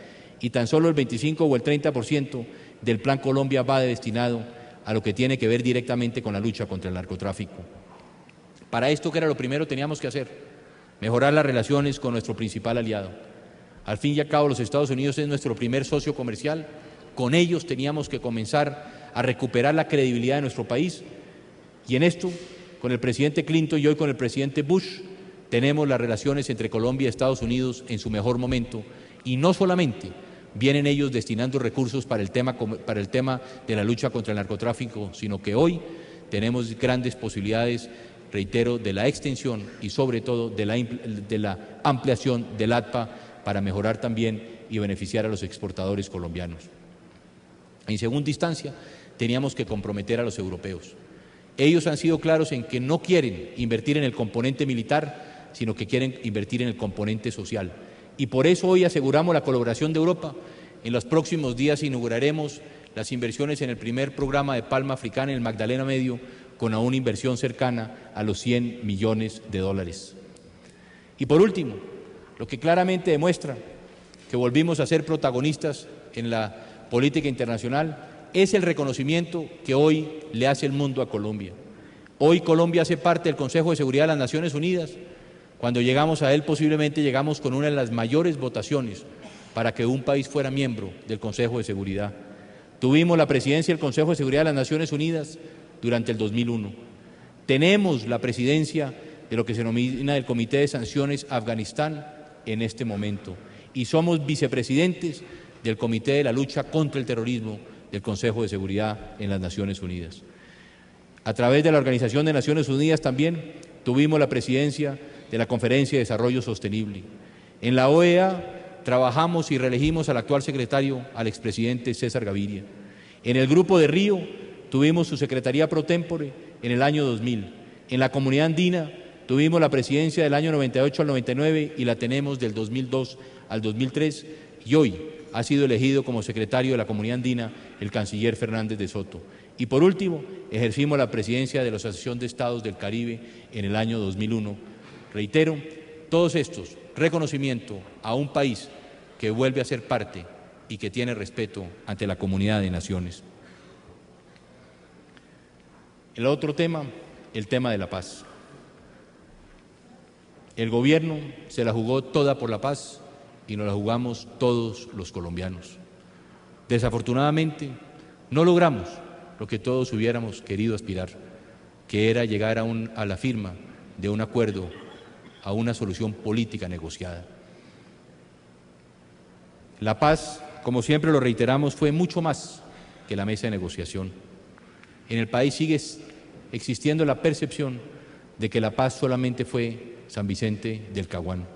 Y tan solo el 25 o el 30% del Plan Colombia va destinado a lo que tiene que ver directamente con la lucha contra el narcotráfico. Para esto, ¿qué era lo primero que teníamos que hacer? Mejorar las relaciones con nuestro principal aliado. Al fin y al cabo, los Estados Unidos es nuestro primer socio comercial. Con ellos teníamos que comenzar a recuperar la credibilidad de nuestro país. Y en esto, con el presidente Clinton y hoy con el presidente Bush, tenemos las relaciones entre Colombia y Estados Unidos en su mejor momento, y no solamente vienen ellos destinando recursos para el tema de la lucha contra el narcotráfico, sino que hoy tenemos grandes posibilidades, reitero, de la extensión y sobre todo de la ampliación del ATPA para mejorar también y beneficiar a los exportadores colombianos. En segunda instancia, teníamos que comprometer a los europeos. Ellos han sido claros en que no quieren invertir en el componente militar, sino que quieren invertir en el componente social. Y por eso hoy aseguramos la colaboración de Europa. En los próximos días inauguraremos las inversiones en el primer programa de palma africana en el Magdalena Medio, con una inversión cercana a los 100 millones de dólares. Y por último, lo que claramente demuestra que volvimos a ser protagonistas en la política internacional es el reconocimiento que hoy le hace el mundo a Colombia. Hoy Colombia hace parte del Consejo de Seguridad de las Naciones Unidas. Cuando llegamos a él, posiblemente llegamos con una de las mayores votaciones para que un país fuera miembro del Consejo de Seguridad. Tuvimos la presidencia del Consejo de Seguridad de las Naciones Unidas durante el 2001. Tenemos la presidencia de lo que se denomina el Comité de Sanciones Afganistán en este momento. Y somos vicepresidentes del Comité de la Lucha contra el Terrorismo del Consejo de Seguridad en las Naciones Unidas. A través de la Organización de Naciones Unidas también tuvimos la presidencia de la Conferencia de Desarrollo Sostenible. En la OEA trabajamos y reelegimos al actual secretario, al expresidente César Gaviria. En el Grupo de Río tuvimos su secretaría pro tempore en el año 2000. En la Comunidad Andina tuvimos la presidencia del año 98 al 99 y la tenemos del 2002 al 2003, y hoy ha sido elegido como secretario de la Comunidad Andina el canciller Fernández de Soto. Y por último, ejercimos la presidencia de la Asociación de Estados del Caribe en el año 2001. Reitero, todos estos reconocimiento a un país que vuelve a ser parte y que tiene respeto ante la comunidad de naciones. El otro tema, el tema de la paz. El gobierno se la jugó toda por la paz y nos la jugamos todos los colombianos. Desafortunadamente, no logramos lo que todos hubiéramos querido aspirar, que era llegar a la firma de un acuerdo, a una solución política negociada. La paz, como siempre lo reiteramos, fue mucho más que la mesa de negociación. En el país sigue existiendo la percepción de que la paz solamente fue San Vicente del Caguán.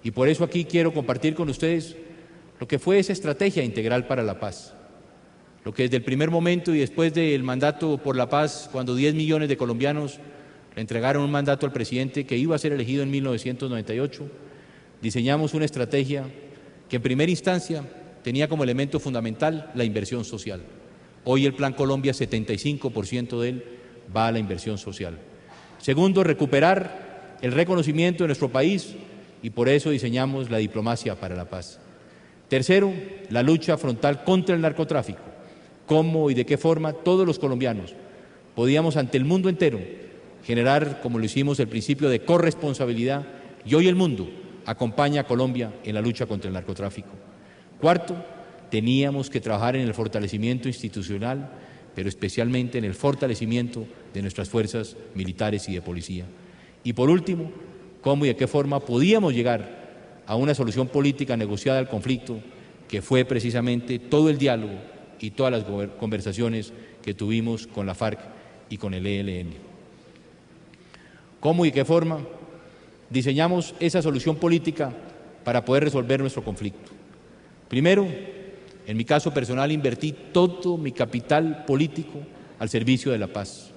Y por eso aquí quiero compartir con ustedes lo que fue esa estrategia integral para la paz. Lo que desde el primer momento y después del mandato por la paz, cuando 10 millones de colombianos le entregaron un mandato al presidente que iba a ser elegido en 1998, diseñamos una estrategia que en primera instancia tenía como elemento fundamental la inversión social. Hoy el Plan Colombia, 75% de él va a la inversión social. Segundo, recuperar el reconocimiento de nuestro país, y por eso diseñamos la diplomacia para la paz. Tercero, la lucha frontal contra el narcotráfico. Cómo y de qué forma todos los colombianos podíamos ante el mundo entero generar, como lo hicimos, el principio de corresponsabilidad, y hoy el mundo acompaña a Colombia en la lucha contra el narcotráfico. Cuarto, teníamos que trabajar en el fortalecimiento institucional, pero especialmente en el fortalecimiento de nuestras fuerzas militares y de policía. Y por último, cómo y de qué forma podíamos llegar a una solución política negociada al conflicto, que fue precisamente todo el diálogo y todas las conversaciones que tuvimos con la FARC y con el ELN. ¿Cómo y de qué forma diseñamos esa solución política para poder resolver nuestro conflicto? Primero, en mi caso personal, invertí todo mi capital político al servicio de la paz.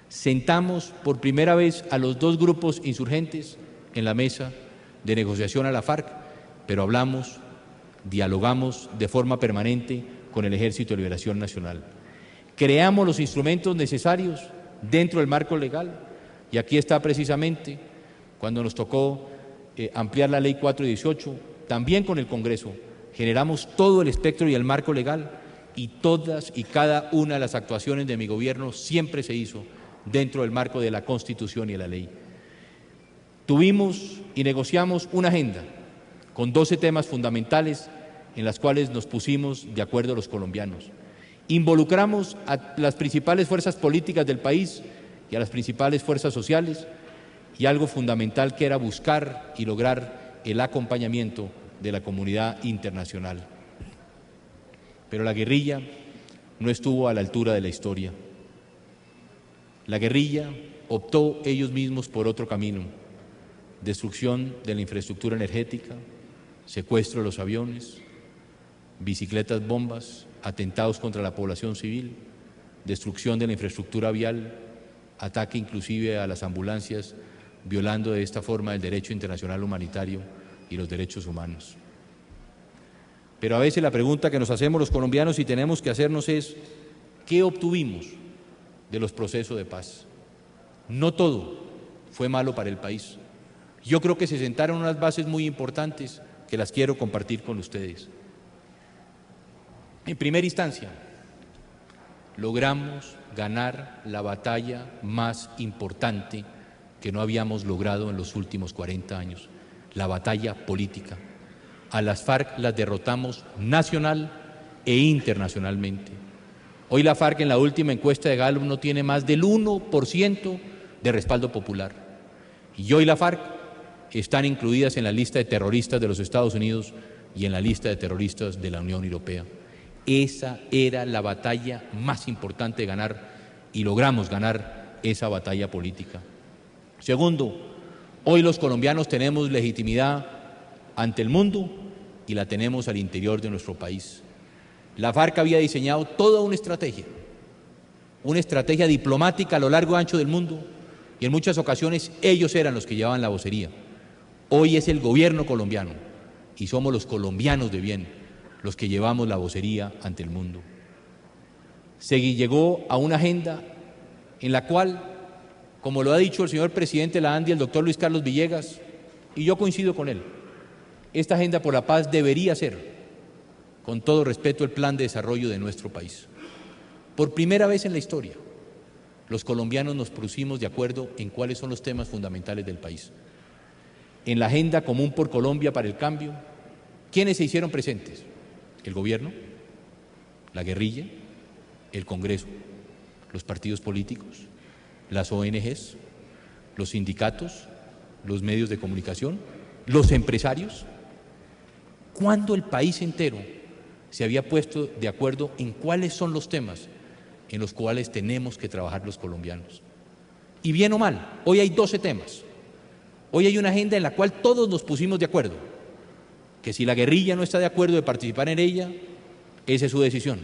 Sentamos por primera vez a los dos grupos insurgentes en la mesa de negociación a la FARC, pero hablamos, dialogamos de forma permanente con el Ejército de Liberación Nacional. Creamos los instrumentos necesarios dentro del marco legal, y aquí está precisamente cuando nos tocó ampliar la Ley 418, también con el Congreso, generamos todo el espectro y el marco legal, y todas y cada una de las actuaciones de mi gobierno siempre se hizo dentro del marco de la Constitución y de la ley. Tuvimos y negociamos una agenda con 12 temas fundamentales en las cuales nos pusimos de acuerdo los colombianos. Involucramos a las principales fuerzas políticas del país y a las principales fuerzas sociales, y algo fundamental que era buscar y lograr el acompañamiento de la comunidad internacional. Pero la guerrilla no estuvo a la altura de la historia. La guerrilla optó ellos mismos por otro camino: destrucción de la infraestructura energética, secuestro de los aviones, bicicletas bombas, atentados contra la población civil, destrucción de la infraestructura vial, ataque inclusive a las ambulancias, violando de esta forma el derecho internacional humanitario y los derechos humanos. Pero a veces la pregunta que nos hacemos los colombianos y tenemos que hacernos es: ¿qué obtuvimos de los procesos de paz? No todo fue malo para el país. Yo creo que se sentaron unas bases muy importantes que las quiero compartir con ustedes. En primera instancia, logramos ganar la batalla más importante que no habíamos logrado en los últimos 40 años, la batalla política. A las FARC las derrotamos nacional e internacionalmente. Hoy la FARC en la última encuesta de Gallup no tiene más del 1% de respaldo popular. Y hoy la FARC están incluidas en la lista de terroristas de los Estados Unidos y en la lista de terroristas de la Unión Europea. Esa era la batalla más importante de ganar y logramos ganar esa batalla política. Segundo, hoy los colombianos tenemos legitimidad ante el mundo y la tenemos al interior de nuestro país. La FARC había diseñado toda una estrategia diplomática a lo largo y ancho del mundo, y en muchas ocasiones ellos eran los que llevaban la vocería. Hoy es el gobierno colombiano y somos los colombianos de bien los que llevamos la vocería ante el mundo. Se llegó a una agenda en la cual, como lo ha dicho el señor presidente de la ANDI, el doctor Luis Carlos Villegas, y yo coincido con él, esta agenda por la paz debería ser, con todo respeto, el plan de desarrollo de nuestro país. Por primera vez en la historia, los colombianos nos pusimos de acuerdo en cuáles son los temas fundamentales del país. En la Agenda Común por Colombia para el Cambio, ¿quiénes se hicieron presentes? El gobierno, la guerrilla, el Congreso, los partidos políticos, las ONGs, los sindicatos, los medios de comunicación, los empresarios. ¿Cuándo el país entero se había puesto de acuerdo en cuáles son los temas en los cuales tenemos que trabajar los colombianos? Y bien o mal, hoy hay 12 temas. Hoy hay una agenda en la cual todos nos pusimos de acuerdo, que si la guerrilla no está de acuerdo de participar en ella, esa es su decisión,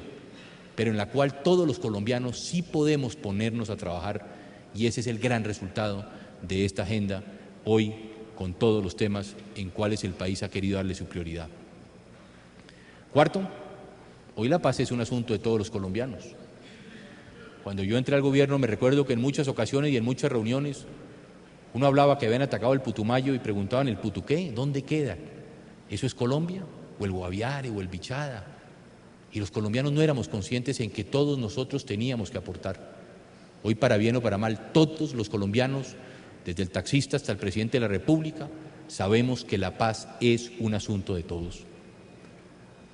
pero en la cual todos los colombianos sí podemos ponernos a trabajar, y ese es el gran resultado de esta agenda hoy, con todos los temas en cuales el país ha querido darle su prioridad. Cuarto, hoy la paz es un asunto de todos los colombianos. Cuando yo entré al gobierno me recuerdo que en muchas ocasiones y en muchas reuniones uno hablaba que habían atacado el Putumayo y preguntaban: ¿el Putuqué? ¿Dónde queda? ¿Eso es Colombia? ¿O el Guaviare? ¿O el Bichada? Y los colombianos no éramos conscientes en que todos nosotros teníamos que aportar. Hoy, para bien o para mal, todos los colombianos, desde el taxista hasta el presidente de la República, sabemos que la paz es un asunto de todos.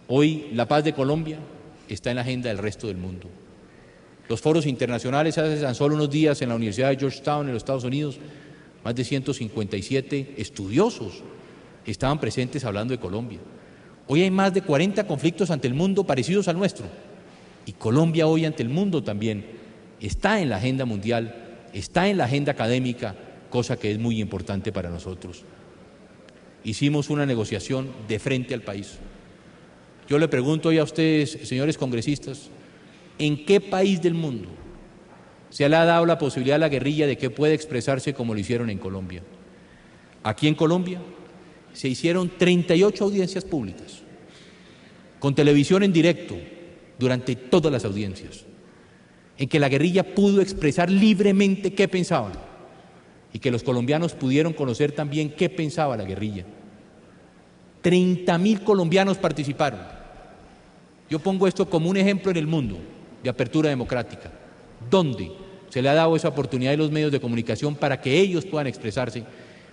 Hoy la paz de Colombia está en la agenda del resto del mundo. Los foros internacionales, hace tan solo unos días en la Universidad de Georgetown, en los Estados Unidos, más de 157 estudiosos estaban presentes hablando de Colombia. Hoy hay más de 40 conflictos ante el mundo parecidos al nuestro, y Colombia hoy ante el mundo también está en la agenda mundial, está en la agenda académica, cosa que es muy importante para nosotros. Hicimos una negociación de frente al país. Yo le pregunto hoy a ustedes, señores congresistas, ¿en qué país del mundo se le ha dado la posibilidad a la guerrilla de que pueda expresarse como lo hicieron en Colombia? Aquí en Colombia se hicieron 38 audiencias públicas, con televisión en directo durante todas las audiencias, en que la guerrilla pudo expresar libremente qué pensaban y que los colombianos pudieron conocer también qué pensaba la guerrilla. 30.000 colombianos participaron. Yo pongo esto como un ejemplo en el mundo de apertura democrática, donde se le ha dado esa oportunidad a los medios de comunicación para que ellos puedan expresarse,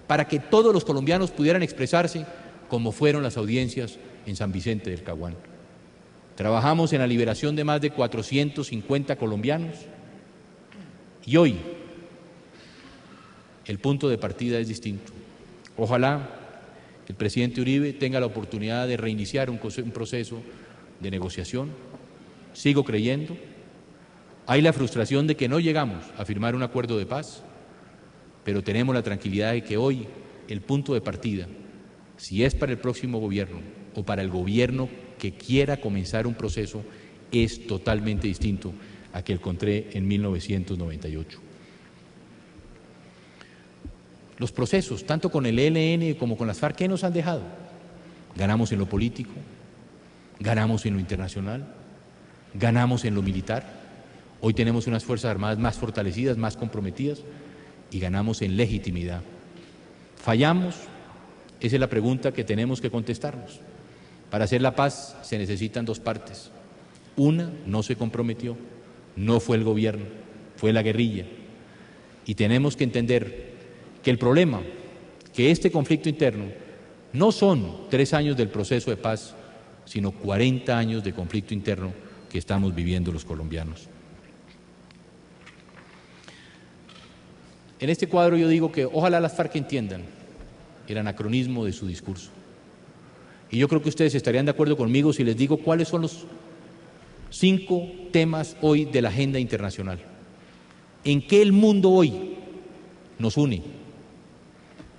para que todos los colombianos pudieran expresarse, como fueron las audiencias en San Vicente del Caguán. Trabajamos en la liberación de más de 450 colombianos y hoy el punto de partida es distinto. Ojalá el presidente Uribe tenga la oportunidad de reiniciar un proceso de negociación. Sigo creyendo. Hay la frustración de que no llegamos a firmar un acuerdo de paz, pero tenemos la tranquilidad de que hoy el punto de partida, si es para el próximo gobierno o para el gobierno que quiera comenzar un proceso, es totalmente distinto a que encontré en 1998. Los procesos, tanto con el ELN como con las FARC, ¿qué nos han dejado? Ganamos en lo político, ganamos en lo internacional, ganamos en lo militar. Hoy tenemos unas Fuerzas Armadas más fortalecidas, más comprometidas y ganamos en legitimidad. ¿Fallamos? Esa es la pregunta que tenemos que contestarnos. Para hacer la paz se necesitan dos partes. Una no se comprometió, no fue el gobierno, fue la guerrilla. Y tenemos que entender que el problema, que este conflicto interno, no son 3 años del proceso de paz, sino 40 años de conflicto interno que estamos viviendo los colombianos. En este cuadro yo digo que ojalá las FARC entiendan el anacronismo de su discurso. Y yo creo que ustedes estarían de acuerdo conmigo si les digo cuáles son los 5 temas hoy de la agenda internacional. ¿En qué el mundo hoy nos une?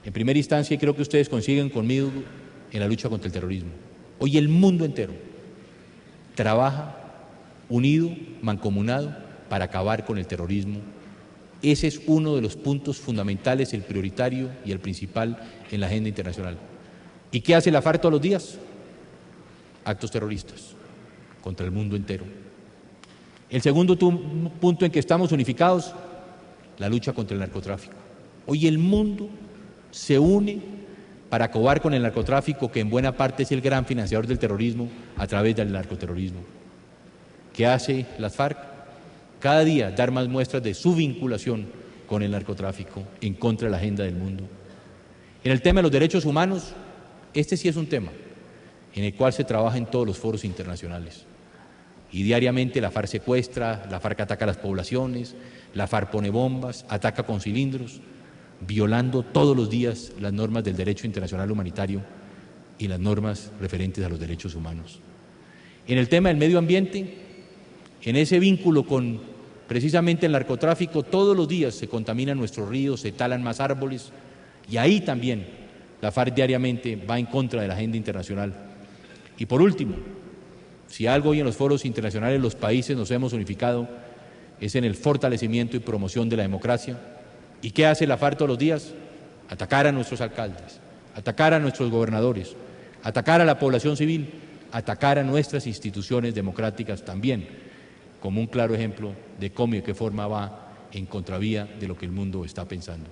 En primera instancia, creo que ustedes coinciden conmigo en la lucha contra el terrorismo. Hoy el mundo entero trabaja unido, mancomunado, para acabar con el terrorismo. Ese es uno de los puntos fundamentales, el prioritario y el principal en la agenda internacional. ¿Y qué hace la FARC todos los días? Actos terroristas contra el mundo entero. El segundo punto en que estamos unificados, la lucha contra el narcotráfico. Hoy el mundo se une para acabar con el narcotráfico, que en buena parte es el gran financiador del terrorismo a través del narcoterrorismo. ¿Qué hace las FARC? Cada día dar más muestras de su vinculación con el narcotráfico en contra de la agenda del mundo. En el tema de los derechos humanos, este sí es un tema en el cual se trabaja en todos los foros internacionales. Y diariamente la FARC secuestra, la FARC ataca a las poblaciones, la FARC pone bombas, ataca con cilindros, violando todos los días las normas del derecho internacional humanitario y las normas referentes a los derechos humanos. En el tema del medio ambiente, en ese vínculo con precisamente el narcotráfico, todos los días se contaminan nuestros ríos, se talan más árboles, y ahí también la FARC diariamente va en contra de la agenda internacional. Y por último, si algo hoy en los foros internacionales los países nos hemos unificado, es en el fortalecimiento y promoción de la democracia. ¿Y qué hace la FARC todos los días? Atacar a nuestros alcaldes, atacar a nuestros gobernadores, atacar a la población civil, atacar a nuestras instituciones democráticas también, como un claro ejemplo de cómo y de qué forma va en contravía de lo que el mundo está pensando.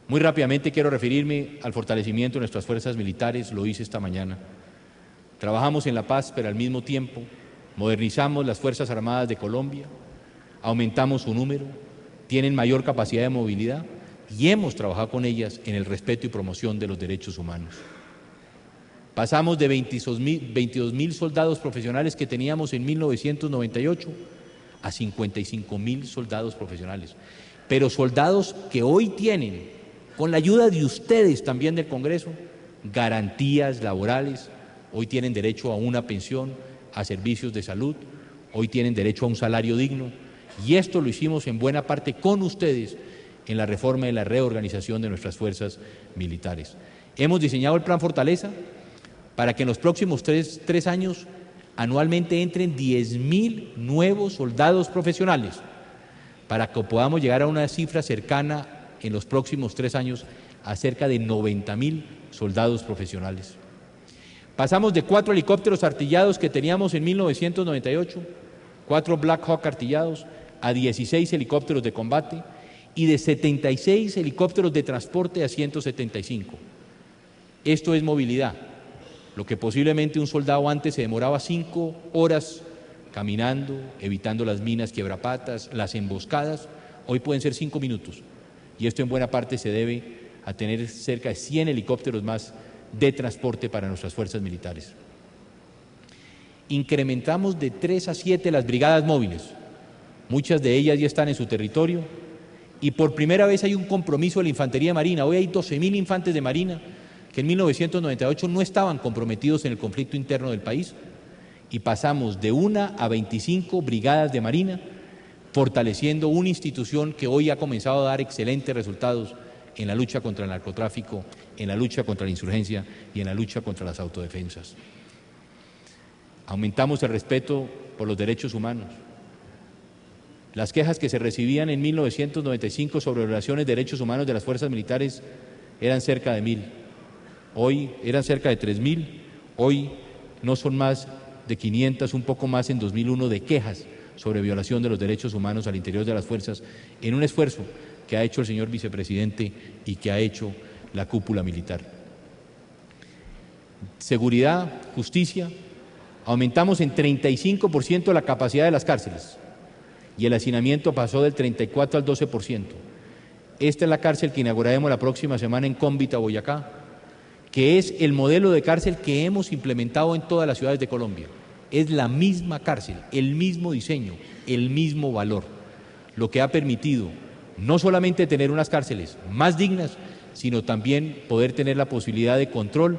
Muy rápidamente quiero referirme al fortalecimiento de nuestras fuerzas militares, lo hice esta mañana. Trabajamos en la paz, pero al mismo tiempo modernizamos las Fuerzas Armadas de Colombia, aumentamos su número, tienen mayor capacidad de movilidad y hemos trabajado con ellas en el respeto y promoción de los derechos humanos. Pasamos de 22.000 soldados profesionales que teníamos en 1998 a 55.000 soldados profesionales, pero soldados que hoy tienen, con la ayuda de ustedes también del Congreso, garantías laborales, hoy tienen derecho a una pensión, a servicios de salud, hoy tienen derecho a un salario digno, y esto lo hicimos en buena parte con ustedes en la reforma y la reorganización de nuestras fuerzas militares. Hemos diseñado el Plan Fortaleza para que en los próximos tres años anualmente entren 10.000 nuevos soldados profesionales, para que podamos llegar a una cifra cercana en los próximos 3 años a cerca de 90.000 soldados profesionales. Pasamos de 4 helicópteros artillados que teníamos en 1998, 4 Black Hawk artillados, a 16 helicópteros de combate y de 76 helicópteros de transporte a 175. Esto es movilidad. Lo que posiblemente un soldado antes se demoraba 5 horas caminando, evitando las minas quiebrapatas, las emboscadas, hoy pueden ser 5 minutos. Y esto en buena parte se debe a tener cerca de 100 helicópteros más de transporte para nuestras fuerzas militares. incrementamos de 3 a 7 las brigadas móviles. Muchas de ellas ya están en su territorio y por primera vez hay un compromiso de la Infantería Marina. Hoy hay 12.000 infantes de Marina que en 1998 no estaban comprometidos en el conflicto interno del país y pasamos de 1 a 25 brigadas de Marina, fortaleciendo una institución que hoy ha comenzado a dar excelentes resultados en la lucha contra el narcotráfico, en la lucha contra la insurgencia y en la lucha contra las autodefensas. Aumentamos el respeto por los derechos humanos. Las quejas que se recibían en 1995 sobre violaciones de derechos humanos de las fuerzas militares eran cerca de 1.000. Hoy eran cerca de 3.000. Hoy no son más de 500, un poco más en 2001, de quejas sobre violación de los derechos humanos al interior de las fuerzas, en un esfuerzo que ha hecho el señor vicepresidente y que ha hecho la cúpula militar. Seguridad, justicia, aumentamos en 35% la capacidad de las cárceles y el hacinamiento pasó del 34% al 12%. Esta es la cárcel que inauguraremos la próxima semana en Cómbita, Boyacá, que es el modelo de cárcel que hemos implementado en todas las ciudades de Colombia. Es la misma cárcel, el mismo diseño, el mismo valor, lo que ha permitido no solamente tener unas cárceles más dignas, sino también poder tener la posibilidad de control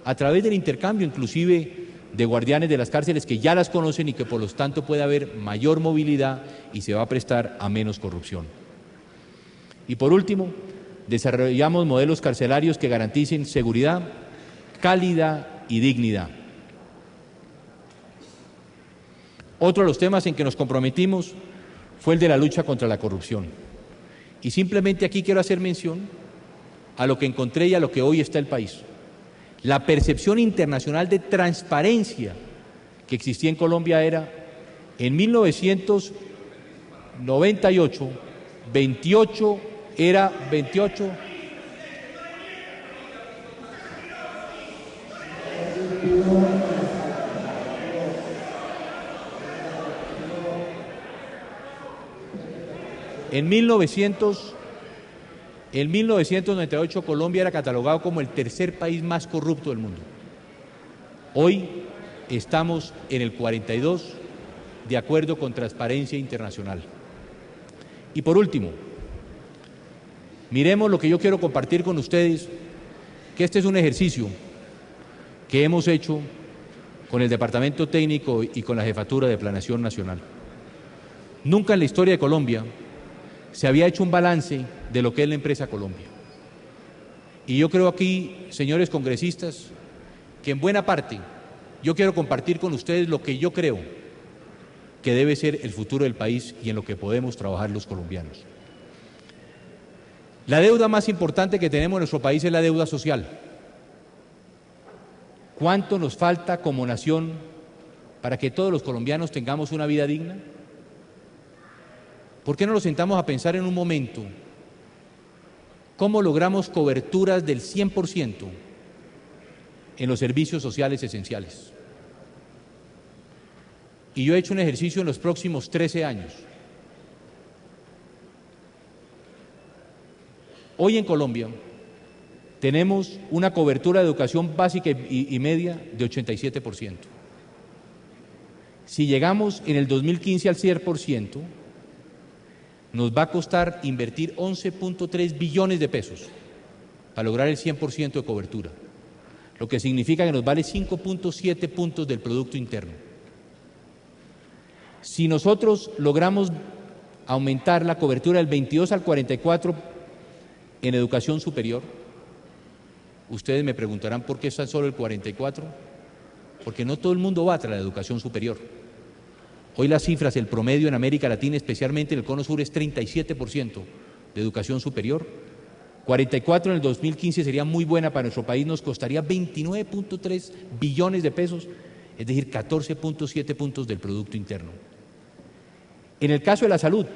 a través del intercambio, inclusive de guardianes de las cárceles que ya las conocen y que por lo tanto puede haber mayor movilidad y se va a prestar a menos corrupción. Y por último, desarrollamos modelos carcelarios que garanticen seguridad, calidad y dignidad. Otro de los temas en que nos comprometimos fue el de la lucha contra la corrupción. Y simplemente aquí quiero hacer mención a lo que encontré y a lo que hoy está el país. La percepción internacional de transparencia que existía en Colombia era, en 1998, 28 era 28. En 1998 Colombia era catalogado como el tercer país más corrupto del mundo. Hoy estamos en el 42, de acuerdo con Transparencia Internacional. Y por último, miremos lo que yo quiero compartir con ustedes, que este es un ejercicio que hemos hecho con el Departamento Técnico y con la Jefatura de Planeación Nacional. Nunca en la historia de Colombia se había hecho un balance de lo que es la empresa Colombia. Y yo creo aquí, señores congresistas, que en buena parte yo quiero compartir con ustedes lo que yo creo que debe ser el futuro del país y en lo que podemos trabajar los colombianos. La deuda más importante que tenemos en nuestro país es la deuda social. ¿Cuánto nos falta como nación para que todos los colombianos tengamos una vida digna? ¿Por qué no nos sentamos a pensar en un momento cómo logramos coberturas del 100% en los servicios sociales esenciales? Y yo he hecho un ejercicio en los próximos 13 años. Hoy en Colombia tenemos una cobertura de educación básica y media de 87%. Si llegamos en el 2015 al 100%, nos va a costar invertir 11.3 billones de pesos para lograr el 100% de cobertura, lo que significa que nos vale 5.7 puntos del Producto Interno. Si nosotros logramos aumentar la cobertura del 22 al 44 en educación superior, ustedes me preguntarán por qué está solo el 44, porque no todo el mundo va tras la educación superior. Hoy las cifras, el promedio en América Latina, especialmente en el Cono Sur, es 37% de educación superior. 44 en el 2015 sería muy buena para nuestro país, nos costaría 29.3 billones de pesos, es decir, 14.7 puntos del Producto Interno. En el caso de la salud,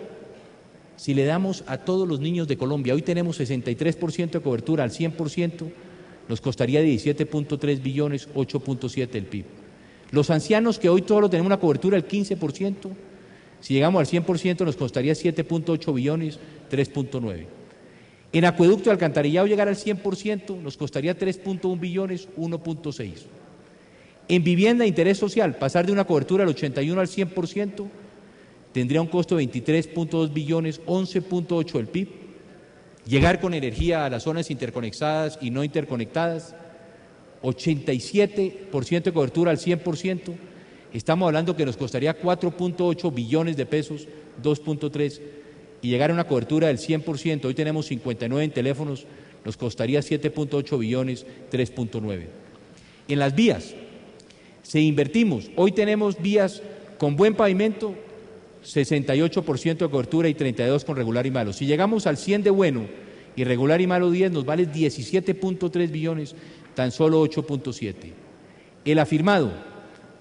si le damos a todos los niños de Colombia, hoy tenemos 63% de cobertura al 100%, nos costaría 17.3 billones, 8.7 del PIB. Los ancianos, que hoy todos tenemos una cobertura del 15%, si llegamos al 100% nos costaría 7.8 billones, 3.9. En acueducto y alcantarillado llegar al 100% nos costaría 3.1 billones, 1.6. En vivienda de interés social, pasar de una cobertura del 81 al 100% tendría un costo de 23.2 billones, 11.8 del PIB. Llegar con energía a las zonas interconectadas y no interconectadas, 87% de cobertura al 100%, estamos hablando que nos costaría 4.8 billones de pesos, 2.3, y llegar a una cobertura del 100%, hoy tenemos 59 en teléfonos, nos costaría 7.8 billones, 3.9. En las vías, si invertimos, hoy tenemos vías con buen pavimento, 68% de cobertura y 32% con regular y malo. Si llegamos al 100 de bueno y regular y malo 10, nos vale 17.3 billones, tan solo 8.7. El afirmado,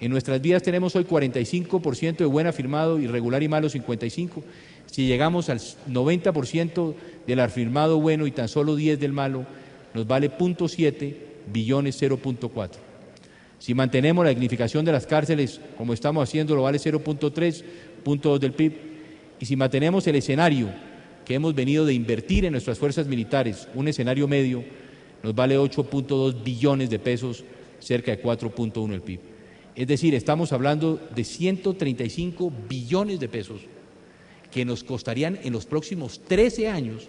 en nuestras vías tenemos hoy 45% de buen afirmado y regular y malo 55%. Si llegamos al 90% del afirmado bueno y tan solo 10 del malo, nos vale 0.7 billones, 0.4. Si mantenemos la dignificación de las cárceles como estamos haciendo, lo vale 0.3, 0.2 del PIB. Y si mantenemos el escenario que hemos venido de invertir en nuestras fuerzas militares, un escenario medio, nos vale 8.2 billones de pesos, cerca de 4.1 del PIB. Es decir, estamos hablando de 135 billones de pesos que nos costarían en los próximos 13 años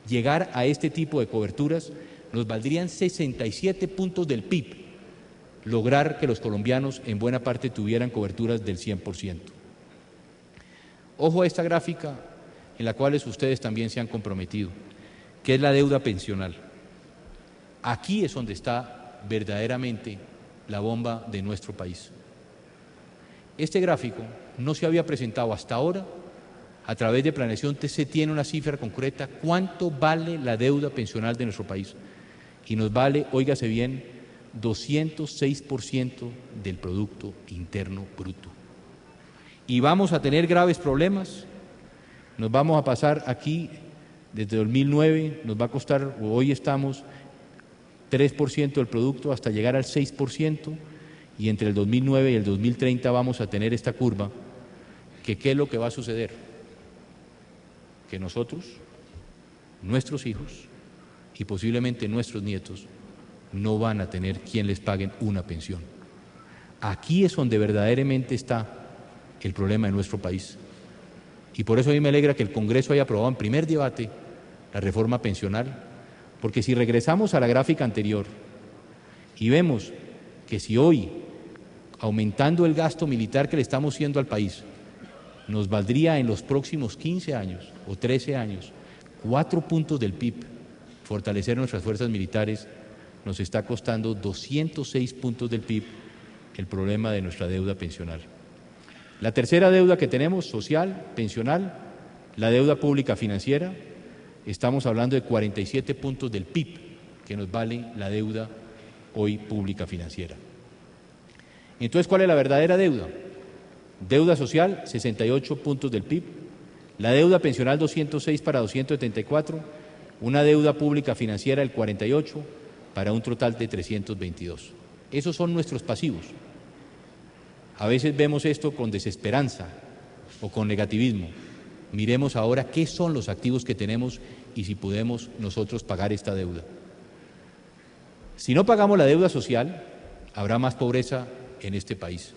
llegar a este tipo de coberturas, nos valdrían 67 puntos del PIB lograr que los colombianos en buena parte tuvieran coberturas del 100%. Ojo a esta gráfica en la cual ustedes también se han comprometido, que es la deuda pensional. Aquí es donde está verdaderamente la bomba de nuestro país. Este gráfico no se había presentado hasta ahora. A través de planeación se tiene una cifra concreta, cuánto vale la deuda pensional de nuestro país. Y nos vale, óigase bien, 206% del Producto Interno Bruto. Y vamos a tener graves problemas. Nos vamos a pasar aquí, desde 2009, nos va a costar, hoy estamos 3% del producto hasta llegar al 6%, y entre el 2009 y el 2030 vamos a tener esta curva, que ¿qué es lo que va a suceder? Que nosotros, nuestros hijos y posiblemente nuestros nietos no van a tener quien les paguen una pensión. Aquí es donde verdaderamente está el problema de nuestro país. Y por eso a mí me alegra que el Congreso haya aprobado en primer debate la reforma pensional, porque si regresamos a la gráfica anterior y vemos que si hoy, aumentando el gasto militar que le estamos haciendo al país, nos valdría en los próximos 15 años o 13 años 4 puntos del PIB fortalecer nuestras fuerzas militares, nos está costando 206 puntos del PIB el problema de nuestra deuda pensional. La tercera deuda que tenemos, social, pensional, la deuda pública financiera, estamos hablando de 47 puntos del PIB que nos vale la deuda hoy pública financiera. Entonces, ¿cuál es la verdadera deuda? Deuda social, 68 puntos del PIB, la deuda pensional 206 para 274, una deuda pública financiera el 48 para un total de 322. Esos son nuestros pasivos. A veces vemos esto con desesperanza o con negativismo. Miremos ahora qué son los activos que tenemos y si podemos nosotros pagar esta deuda. Si no pagamos la deuda social, habrá más pobreza en este país.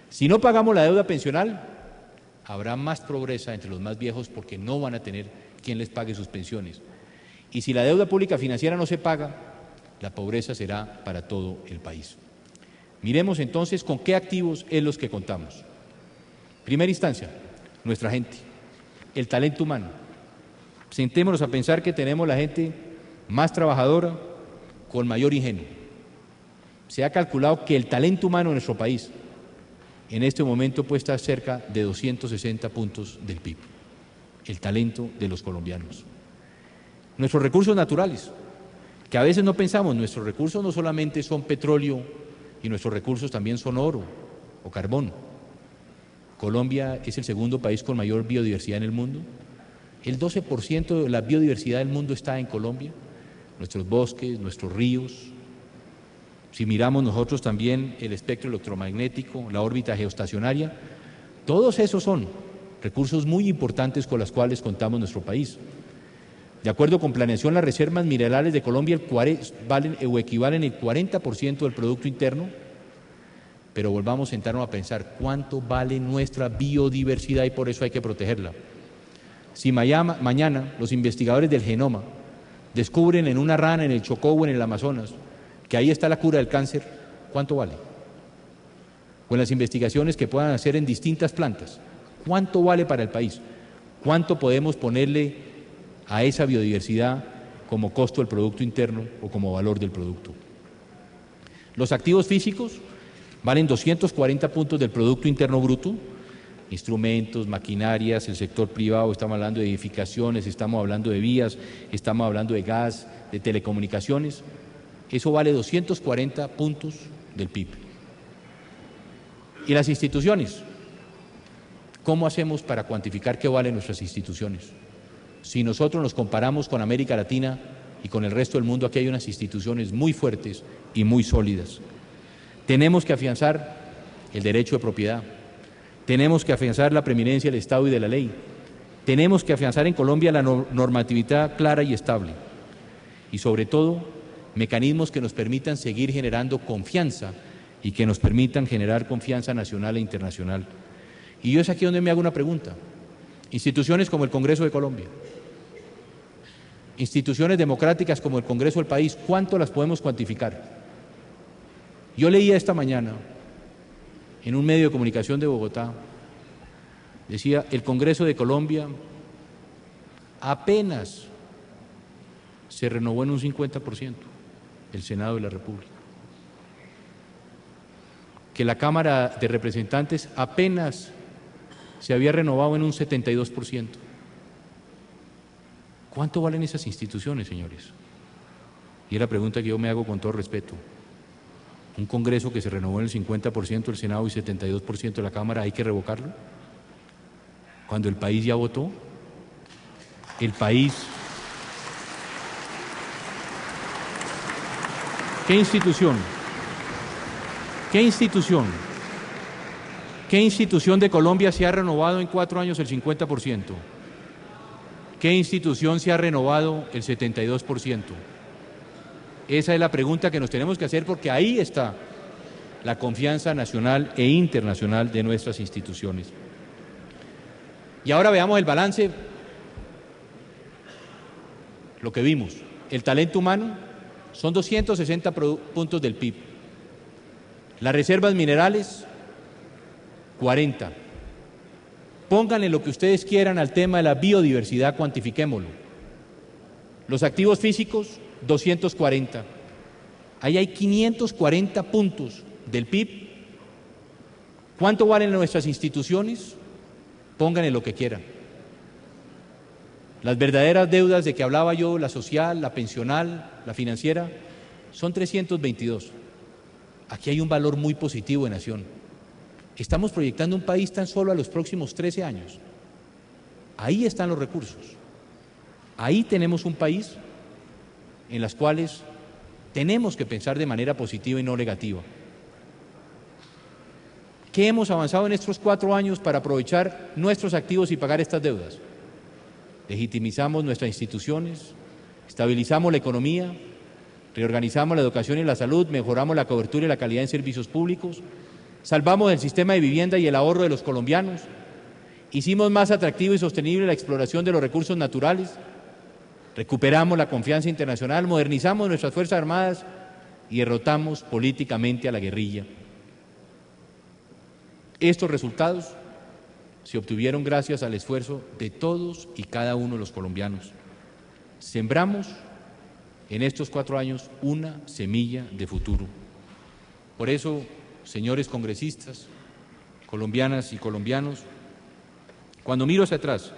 Si no pagamos la deuda pensional, habrá más pobreza entre los más viejos porque no van a tener quien les pague sus pensiones. Y si la deuda pública financiera no se paga, la pobreza será para todo el país. Miremos entonces con qué activos es los que contamos. Primera instancia, nuestra gente, el talento humano. Sentémonos a pensar que tenemos la gente más trabajadora, con mayor ingenio. Se ha calculado que el talento humano en nuestro país en este momento puede estar cerca de 260 puntos del PIB, el talento de los colombianos. Nuestros recursos naturales, que a veces no pensamos, nuestros recursos no solamente son petróleo y nuestros recursos también son oro o carbón. Colombia es el segundo país con mayor biodiversidad en el mundo. El 12% de la biodiversidad del mundo está en Colombia, nuestros bosques, nuestros ríos. Si miramos nosotros también el espectro electromagnético, la órbita geoestacionaria, todos esos son recursos muy importantes con los cuales contamos nuestro país. De acuerdo con planeación, las reservas minerales de Colombia valen o equivalen el 40% del Producto Interno, pero volvamos a sentarnos a pensar cuánto vale nuestra biodiversidad y por eso hay que protegerla. Si mañana los investigadores del genoma descubren en una rana en el Chocó o en el Amazonas que ahí está la cura del cáncer, ¿cuánto vale? O en las investigaciones que puedan hacer en distintas plantas, ¿cuánto vale para el país? ¿Cuánto podemos ponerle a esa biodiversidad como costo del Producto Interno o como valor del producto? Los activos físicos valen 240 puntos del Producto Interno Bruto, instrumentos, maquinarias, el sector privado, estamos hablando de edificaciones, estamos hablando de vías, estamos hablando de gas, de telecomunicaciones, eso vale 240 puntos del PIB. ¿Y las instituciones? ¿Cómo hacemos para cuantificar qué valen nuestras instituciones? Si nosotros nos comparamos con América Latina y con el resto del mundo, aquí hay unas instituciones muy fuertes y muy sólidas. Tenemos que afianzar el derecho de propiedad, tenemos que afianzar la preeminencia del Estado y de la ley, tenemos que afianzar en Colombia la normatividad clara y estable y sobre todo mecanismos que nos permitan seguir generando confianza y que nos permitan generar confianza nacional e internacional. Y yo es aquí donde me hago una pregunta. Instituciones como el Congreso de Colombia, instituciones democráticas como el Congreso del país, ¿cuánto las podemos cuantificar? Yo leía esta mañana en un medio de comunicación de Bogotá, decía, el Congreso de Colombia apenas se renovó en un 50%, el Senado de la República. Que la Cámara de Representantes apenas se había renovado en un 72%. ¿Cuánto valen esas instituciones, señores? Y es la pregunta que yo me hago con todo respeto. Un Congreso que se renovó en el 50% del Senado y 72% de la Cámara, ¿hay que revocarlo? Cuando el país ya votó, el país... ¿Qué institución? ¿Qué institución de Colombia se ha renovado en 4 años el 50%? ¿Qué institución se ha renovado el 72%? Esa es la pregunta que nos tenemos que hacer porque ahí está la confianza nacional e internacional de nuestras instituciones. Y ahora veamos el balance, lo que vimos. El talento humano son 260 puntos del PIB. Las reservas minerales, 40. Pónganle lo que ustedes quieran al tema de la biodiversidad, cuantifiquémoslo. Los activos físicos, 240. Ahí hay 540 puntos del PIB. ¿Cuánto valen nuestras instituciones? Pónganle lo que quieran. Las verdaderas deudas de que hablaba yo, la social, la pensional, la financiera, son 322. Aquí hay un valor muy positivo de nación. Estamos proyectando un país tan solo a los próximos 13 años. Ahí están los recursos. Ahí tenemos un país en las cuales tenemos que pensar de manera positiva y no negativa. ¿Qué hemos avanzado en estos 4 años para aprovechar nuestros activos y pagar estas deudas? Legitimizamos nuestras instituciones, estabilizamos la economía, reorganizamos la educación y la salud, mejoramos la cobertura y la calidad en servicios públicos, salvamos el sistema de vivienda y el ahorro de los colombianos, hicimos más atractivo y sostenible la exploración de los recursos naturales, recuperamos la confianza internacional, modernizamos nuestras Fuerzas Armadas y derrotamos políticamente a la guerrilla. Estos resultados se obtuvieron gracias al esfuerzo de todos y cada uno de los colombianos. Sembramos en estos 4 años una semilla de futuro. Por eso, señores congresistas, colombianas y colombianos, cuando miro hacia atrás,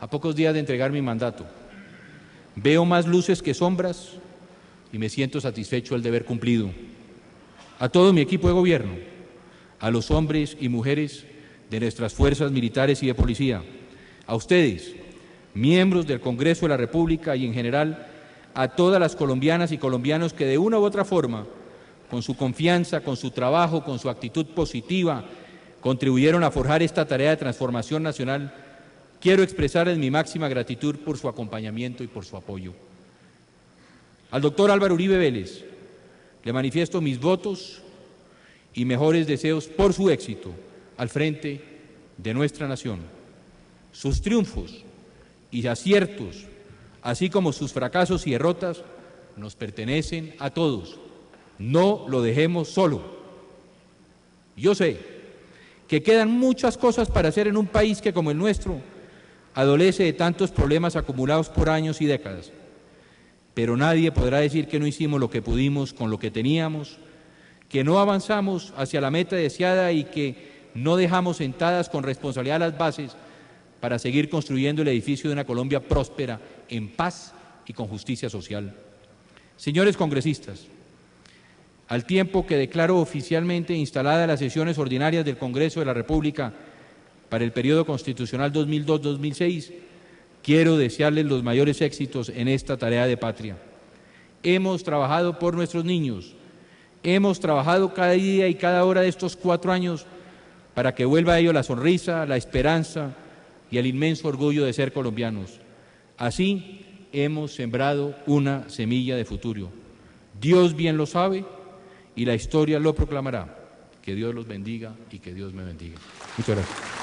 a pocos días de entregar mi mandato, veo más luces que sombras y me siento satisfecho al deber cumplido. A todo mi equipo de gobierno, a los hombres y mujeres de nuestras fuerzas militares y de policía, a ustedes, miembros del Congreso de la República y en general a todas las colombianas y colombianos que de una u otra forma, con su confianza, con su trabajo, con su actitud positiva, contribuyeron a forjar esta tarea de transformación nacional, quiero expresarles mi máxima gratitud por su acompañamiento y por su apoyo. Al doctor Álvaro Uribe Vélez le manifiesto mis votos y mejores deseos por su éxito al frente de nuestra nación. Sus triunfos y aciertos, así como sus fracasos y derrotas, nos pertenecen a todos. No lo dejemos solo. Yo sé que quedan muchas cosas para hacer en un país que, como el nuestro, adolece de tantos problemas acumulados por años y décadas. Pero nadie podrá decir que no hicimos lo que pudimos con lo que teníamos, que no avanzamos hacia la meta deseada y que no dejamos sentadas con responsabilidad las bases para seguir construyendo el edificio de una Colombia próspera, en paz y con justicia social. Señores congresistas, al tiempo que declaro oficialmente instaladas las sesiones ordinarias del Congreso de la República para el periodo constitucional 2002-2006, quiero desearles los mayores éxitos en esta tarea de patria. Hemos trabajado por nuestros niños, hemos trabajado cada día y cada hora de estos 4 años para que vuelva a ellos la sonrisa, la esperanza y el inmenso orgullo de ser colombianos. Así hemos sembrado una semilla de futuro. Dios bien lo sabe y la historia lo proclamará. Que Dios los bendiga y que Dios me bendiga. Muchas gracias.